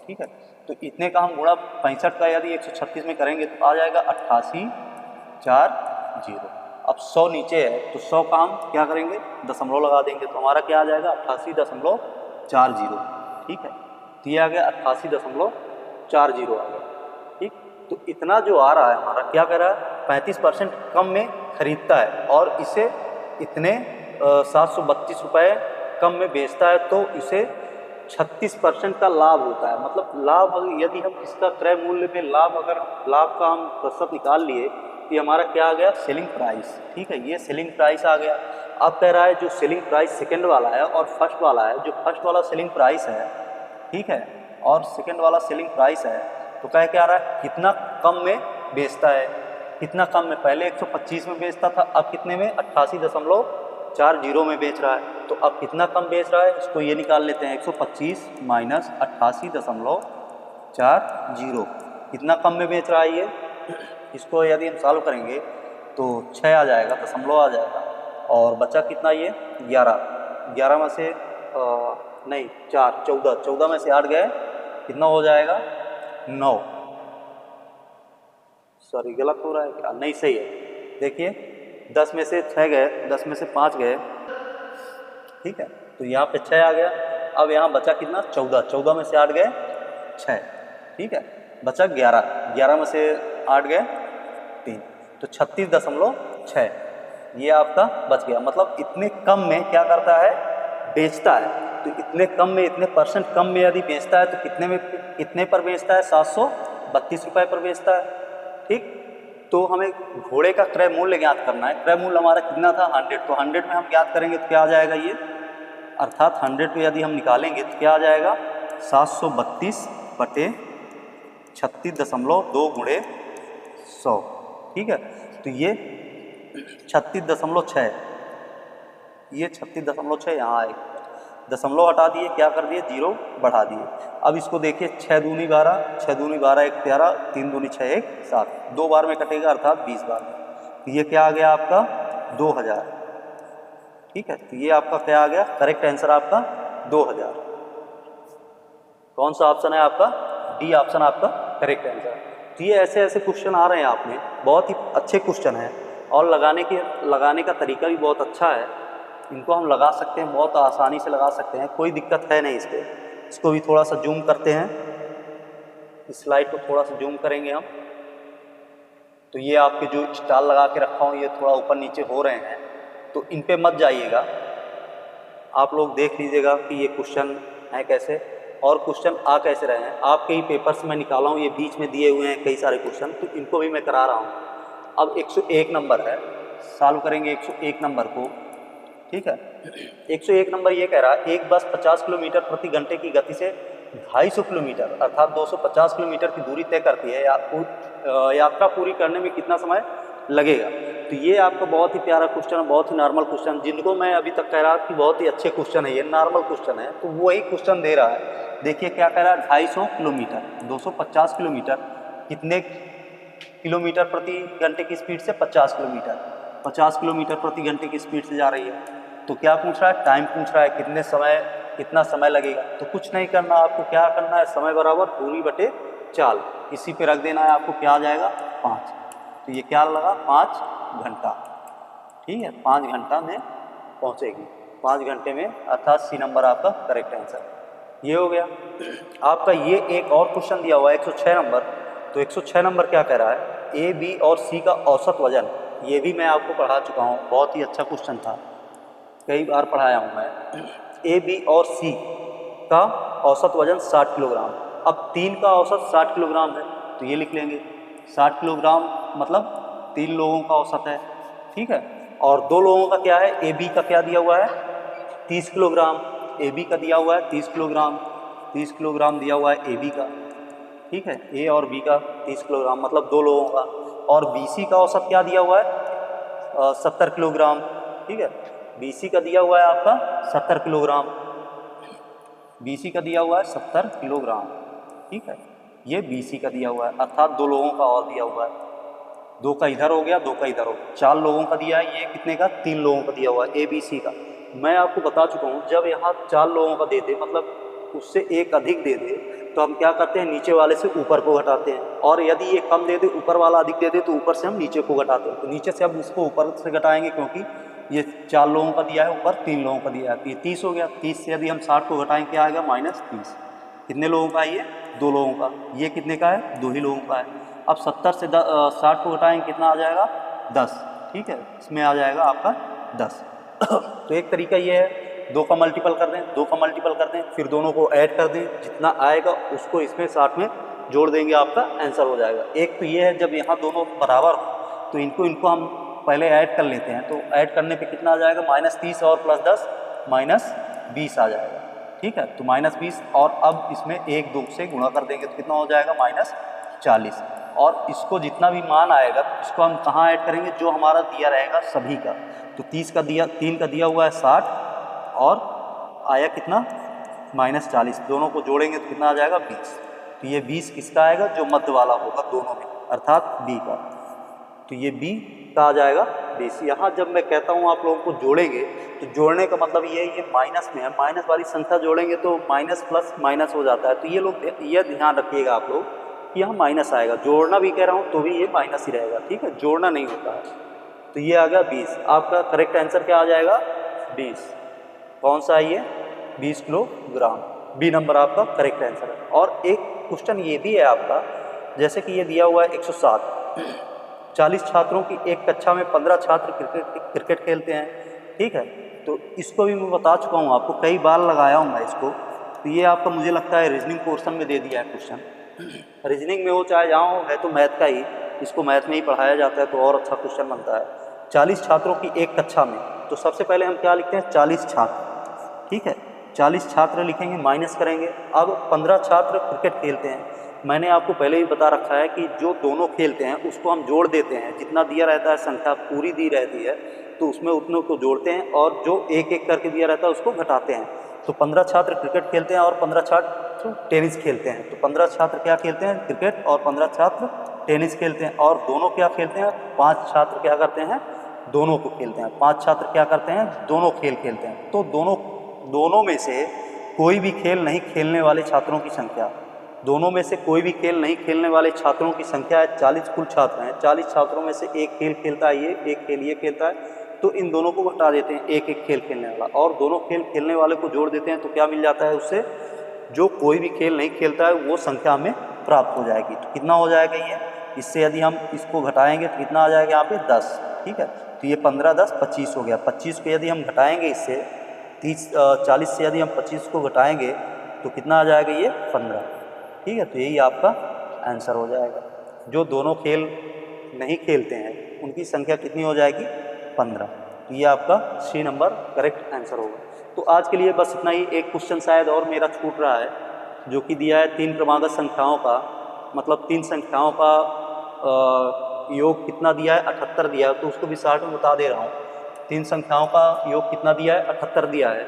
ठीक है। तो इतने का हम गुणा 65 का यदि 136 में करेंगे तो आ जाएगा 88.40। अब 100 नीचे है, तो 100 का हम क्या करेंगे, दशमलव लगा देंगे, तो हमारा क्या आ जाएगा, 88.40, ठीक है। तो ये आ गया 88.40 आ गया, ठीक। तो इतना जो आ रहा है हमारा, क्या कह रहा है, 35% कम में खरीदता है, और इसे इतने 732 रुपये कम में बेचता है, तो इसे 36% का लाभ होता है। मतलब लाभ यदि हम इसका क्रय मूल्य में लाभ अगर लाभ का हम प्रतिशत निकाल लिए तो हमारा क्या आ गया, सेलिंग प्राइस। ठीक है, ये सेलिंग प्राइस आ गया। अब कह रहा है जो सेलिंग प्राइस सेकंड वाला है और फर्स्ट वाला है, जो फर्स्ट वाला सेलिंग प्राइस है, ठीक है, और सेकंड वाला सेलिंग प्राइस है, तो कह क्या रहा है कितना कम में बेचता है, कितना कम में। पहले 125 में बेचता था, अब कितने में, 88.40 में बेच रहा है। तो अब कितना कम बेच रहा है, इसको ये निकाल लेते हैं, 125 माइनस 88.40, कितना कम में बेच रहा है ये। इसको यदि हम सॉल्व करेंगे तो 6 आ जाएगा, दशमलव आ जाएगा, और बचा कितना ये 11 में से नहीं 4, 14 में से 8 गए, कितना हो जाएगा 9। सॉरी गलत हो रहा है क्या, नहीं सही है। देखिए 10 में से 6 गए, 10 में से 5 गए, ठीक है, तो यहाँ पे 6 आ गया। अब यहाँ बचा कितना 14 में से 8 गए 6, ठीक है, बचा 11 में से 8 गए 3, तो 36.6 ये आपका बच गया। मतलब इतने कम में क्या करता है, बेचता है। तो इतने कम में, इतने परसेंट कम में यदि बेचता है तो कितने पर बेचता है, 732 रुपये पर बेचता है। ठीक, तो हमें घोड़े का क्रय मूल्य ज्ञात करना है। क्रय मूल्य हमारा कितना था 100, तो 100 में हम ज्ञात करेंगे तो क्या आ जाएगा ये, अर्थात 100 पे यदि हम निकालेंगे तो क्या आ जाएगा 732 बटे 36.2 गुणे 100। ठीक है, तो ये 36.6, ये 36.6 यहाँ आएगा, दशमलव हटा दिए, क्या कर दिए 0 बढ़ा दिए। अब इसको देखिए 6 दूनी 12, 6 दूनी 12 1 13, 3 दूनी 6 1 7, 2 बार में कटेगा अर्थात 20 बार में। तो ये क्या आ गया आपका 2000। ठीक है, तो ये आपका क्या आ गया, करेक्ट आंसर आपका 2000। कौन सा ऑप्शन है आपका, डी ऑप्शन आपका करेक्ट आंसर। तो ये ऐसे ऐसे क्वेश्चन आ रहे हैं आप में, बहुत ही अच्छे क्वेश्चन हैं, और लगाने का तरीका भी बहुत अच्छा है। इनको हम लगा सकते हैं, बहुत आसानी से लगा सकते हैं, कोई दिक्कत है नहीं इस पर। इसको भी थोड़ा सा जूम करते हैं, इस स्लाइड को थोड़ा सा जूम करेंगे हम, तो ये आपके जो स्टार लगा के रखा हूँ ये थोड़ा ऊपर नीचे हो रहे हैं, तो इन पे मत जाइएगा, आप लोग देख लीजिएगा कि ये क्वेश्चन हैं कैसे और क्वेश्चन आ कैसे रहे हैं। आपके ही पेपर से मैं निकाला हूँ, ये बीच में दिए हुए हैं कई सारे क्वेश्चन, तो इनको भी मैं करा रहा हूँ। अब 101 नंबर है, सॉल्व करेंगे 101 नंबर को। ठीक है, 101 नंबर ये कह रहा है एक बस 50 किलोमीटर प्रति घंटे की गति से 250 किलोमीटर अर्थात 250 किलोमीटर की दूरी तय करती है, यात्रा पूरी करने में कितना समय लगेगा। तो ये आपका बहुत ही प्यारा क्वेश्चन है, बहुत ही नॉर्मल क्वेश्चन, जिनको मैं अभी तक कह रहा कि बहुत ही अच्छे क्वेश्चन है, ये नॉर्मल क्वेश्चन है, तो वही क्वेश्चन दे रहा है। देखिए क्या कह रहा है, 250 किलोमीटर, 250 किलोमीटर कितने किलोमीटर प्रति घंटे की स्पीड से, 50 किलोमीटर, 50 किलोमीटर प्रति घंटे की स्पीड से जा रही है। तो क्या पूछ रहा है, टाइम पूछ रहा है, कितना समय लगेगा। तो कुछ नहीं करना, आपको क्या करना है, समय बराबर दूरी बटे चाल, इसी पे रख देना है आपको, क्या आ जाएगा 5। तो ये क्या लगा 5 घंटा। ठीक है, 5 घंटा में पहुंचेगी, 5 घंटे में, अर्थात सी नंबर आपका करेक्ट आंसर ये हो गया। आपका ये एक और क्वेश्चन दिया हुआ है 106 नंबर, तो 106 नंबर क्या कह रहा है, ए बी और सी का औसत वजन, ये भी मैं आपको पढ़ा चुका हूँ, बहुत ही अच्छा क्वेश्चन था, कई बार पढ़ाया हूँ मैं। ए बी और सी का औसत वजन 60 किलोग्राम। अब 3 का औसत 60 किलोग्राम है, तो ये लिख लेंगे 60 किलोग्राम मतलब 3 लोगों का औसत है। ठीक है, और 2 लोगों का क्या है, ए बी का क्या दिया हुआ है 30 किलोग्राम, ए बी का दिया हुआ है 30 किलोग्राम, 30 किलोग्राम दिया हुआ है ए बी का। ठीक है, ए और बी का 30 किलोग्राम मतलब 2 लोगों का। और बी सी का औसत क्या दिया हुआ है 70 किलोग्राम। ठीक है, BC का दिया हुआ है आपका 70 किलोग्राम, BC का दिया हुआ है 70 किलोग्राम। ठीक है, ये BC का दिया हुआ है, अर्थात 2 लोगों का और दिया हुआ है, 2 का इधर हो गया, 2 का इधर हो गया, 4 लोगों का दिया है, ये कितने का 3 लोगों का दिया हुआ है ABC का। मैं आपको बता चुका हूँ, जब यहाँ 4 लोगों का दे दे मतलब उससे एक अधिक दे दे तो हम क्या करते हैं, नीचे वाले से ऊपर को घटाते हैं, और यदि ये कम दे दे, ऊपर वाला अधिक दे दे, तो ऊपर से हम नीचे को घटाते हैं। तो नीचे से अब उसको ऊपर से घटाएंगे, क्योंकि ये 4 लोगों का दिया है, ऊपर 3 लोगों का दिया है, तो ये 30 हो गया। 30 से यदि हम 60 को घटाएंगे क्या आएगा -30। कितने लोगों का है ये, 2 लोगों का। ये कितने का है, 2 ही लोगों का है। अब 70 से 60 को घटाएंगे कितना आ जाएगा 10। ठीक है, इसमें आ जाएगा आपका 10। तो एक तरीका ये है, 2 का मल्टीपल कर दें, 2 का मल्टीपल कर दें, फिर दोनों को ऐड कर दें, जितना आएगा उसको इसमें साथ में जोड़ देंगे, आपका आंसर हो जाएगा। एक तो ये है जब यहाँ दोनों बराबर हो तो इनको हम पहले ऐड कर लेते हैं, तो ऐड करने पे कितना आ जाएगा, -30 और +10 -20 आ जाएगा। ठीक है, तो -20 और अब इसमें 1 2 से गुणा कर देंगे तो कितना हो जाएगा, -40। और इसको जितना भी मान आएगा इसको हम कहाँ ऐड करेंगे, जो हमारा दिया रहेगा सभी का। तो 3 का दिया हुआ है 60 और आया कितना, -40, दोनों को जोड़ेंगे तो कितना आ जाएगा, 20। तो ये 20 किसका आएगा, जो मध्य वाला होगा दोनों में, अर्थात बी का। तो ये बी का आ जाएगा 20। यहाँ जब मैं कहता हूँ आप लोगों को जोड़ेंगे, तो जोड़ने का मतलब ये माइनस में है, माइनस वाली संख्या जोड़ेंगे तो माइनस प्लस माइनस हो जाता है। तो ये ध्यान रखिएगा आप लोग कि यहाँ माइनस आएगा, जोड़ना भी कह रहा हूँ तो भी ये माइनस ही रहेगा। ठीक है, जोड़ना नहीं होता है। तो ये आ गया 20। आपका करेक्ट आंसर क्या आ जाएगा, 20। कौन सा है ये, 20 किलोग्राम। बी नंबर आपका करेक्ट आंसर है। और एक क्वेश्चन ये भी है आपका, जैसे कि ये दिया हुआ है 107, 40 छात्रों की एक कक्षा में 15 छात्र क्रिकेट खेलते हैं। ठीक है, तो इसको भी मैं बता चुका हूँ आपको, कई बार लगाया हूँ मैं इसको। तो ये आपका मुझे लगता है रीजनिंग पोर्शन में दे दिया है क्वेश्चन। रीजनिंग में हो चाहे जहाँ हो, है तो मैथ का ही, इसको मैथ में ही पढ़ाया जाता है तो और अच्छा क्वेश्चन बनता है। 40 छात्रों की एक कक्षा में, तो सबसे पहले हम क्या लिखते हैं, 40 छात्र। ठीक है, 40 छात्र लिखेंगे, माइनस करेंगे। अब 15 छात्र क्रिकेट खेलते हैं। मैंने आपको पहले ही बता रखा है कि जो दोनों खेलते हैं उसको हम जोड़ देते हैं, जितना दिया रहता है संख्या पूरी दी रहती है तो उसमें उतनों को जोड़ते हैं और जो एक एक करके दिया रहता है उसको घटाते हैं। तो 15 छात्र क्रिकेट खेलते हैं और 15 छात्र टेनिस खेलते हैं। तो 15 छात्र क्या खेलते हैं, क्रिकेट, और 15 छात्र टेनिस खेलते हैं। और दोनों क्या खेलते हैं, 5 छात्र क्या करते हैं, दोनों को खेलते हैं। 5 छात्र क्या करते हैं, दोनों खेल खेलते हैं। तो दोनों में से कोई भी खेल नहीं खेलने वाले छात्रों की संख्या, दोनों में से कोई भी खेल नहीं खेलने वाले छात्रों की संख्या है 40। कुल छात्र हैं 40, छात्रों में से एक खेल खेलता है ये, एक खेल ये खेलता है, तो इन दोनों को घटा देते हैं, एक एक खेल खेलने वाला, और दोनों खेल खेलने वाले को जोड़ देते हैं। तो क्या मिल जाता है उससे, जो कोई भी खेल नहीं खेलता है वो संख्या हमें प्राप्त हो जाएगी। तो कितना हो जाएगा ये, इससे यदि हम इसको घटाएंगे तो कितना आ जाएगा यहाँ पे 10। ठीक है, तो ये 15 10 25 हो गया। 25 को यदि हम घटाएंगे इससे 40 से यदि हम 25 को घटाएंगे तो कितना आ जाएगा ये 15। ठीक है, तो यही आपका आंसर हो जाएगा। जो दोनों खेल नहीं खेलते हैं उनकी संख्या कितनी हो जाएगी, 15। तो ये आपका सी नंबर करेक्ट आंसर होगा। तो आज के लिए बस इतना ही। एक क्वेश्चन शायद और मेरा छूट रहा है, जो कि दिया है 3 क्रमागत संख्याओं का, मतलब 3 संख्याओं का योग कितना दिया है, 78 दिया है। तो उसको भी शॉर्ट में बता दे रहा हूँ। 3 संख्याओं का योग कितना दिया है, 78 दिया है।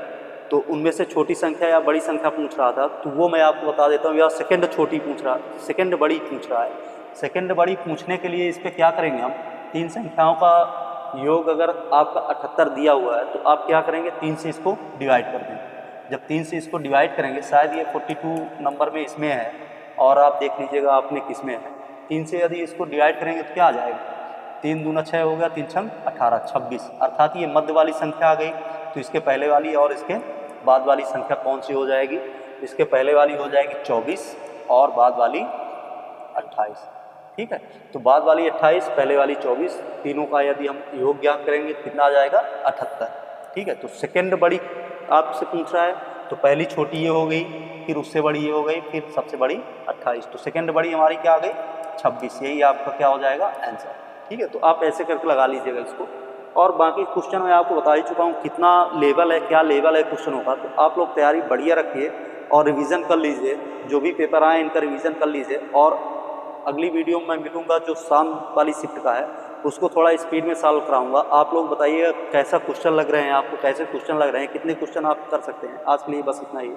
तो उनमें से छोटी संख्या या बड़ी संख्या पूछ रहा था, तो वो मैं आपको बता देता हूँ। या सेकंड छोटी पूछ रहा, सेकंड बड़ी पूछ रहा है। सेकंड बड़ी पूछने के लिए इस पर क्या करेंगे हम, 3 संख्याओं का योग अगर आपका 78 दिया हुआ है तो आप क्या करेंगे, 3 से इसको डिवाइड कर देंगे। जब 3 से इसको डिवाइड करेंगे, शायद ये 42 नंबर में इसमें है, और आप देख लीजिएगा आपने किस में है। 3 से यदि इसको डिवाइड करेंगे तो क्या आ जाएगा, 3 दूना 6 हो गया, 3 छंग 18, 26। अर्थात ये मध्य वाली संख्या आ गई। तो इसके पहले वाली और इसके बाद वाली संख्या कौन सी हो जाएगी, इसके पहले वाली हो जाएगी 24 और बाद वाली 28। ठीक है, तो बाद वाली 28, पहले वाली 24, तीनों का यदि हम योग ज्ञात करेंगे तो कितना आ जाएगा, 78। ठीक है, तो सेकंड बड़ी आपसे पूछ रहा है, तो पहली छोटी ये हो गई, फिर उससे बड़ी ये हो गई, फिर सबसे बड़ी 28। तो सेकंड बड़ी हमारी क्या आ गई, 26। यही आपका क्या हो जाएगा, आंसर। ठीक है, तो आप ऐसे करके लगा लीजिएगा इसको। और बाकी क्वेश्चन मैं आपको बता ही चुका हूँ कितना लेवल है, क्या लेवल है क्वेश्चनों का। तो आप लोग तैयारी बढ़िया रखिए और रिवीजन कर लीजिए। जो भी पेपर आए इनका रिवीजन कर लीजिए। और अगली वीडियो में मैं मिलूँगा जो शाम वाली शिफ्ट का है, उसको थोड़ा स्पीड में सॉल्व कराऊंगा। आप लोग बताइए कैसा क्वेश्चन लग रहे हैं आपको, कैसे क्वेश्चन लग रहे हैं, कितने क्वेश्चन आप कर सकते हैं। आज के लिए बस इतना ही।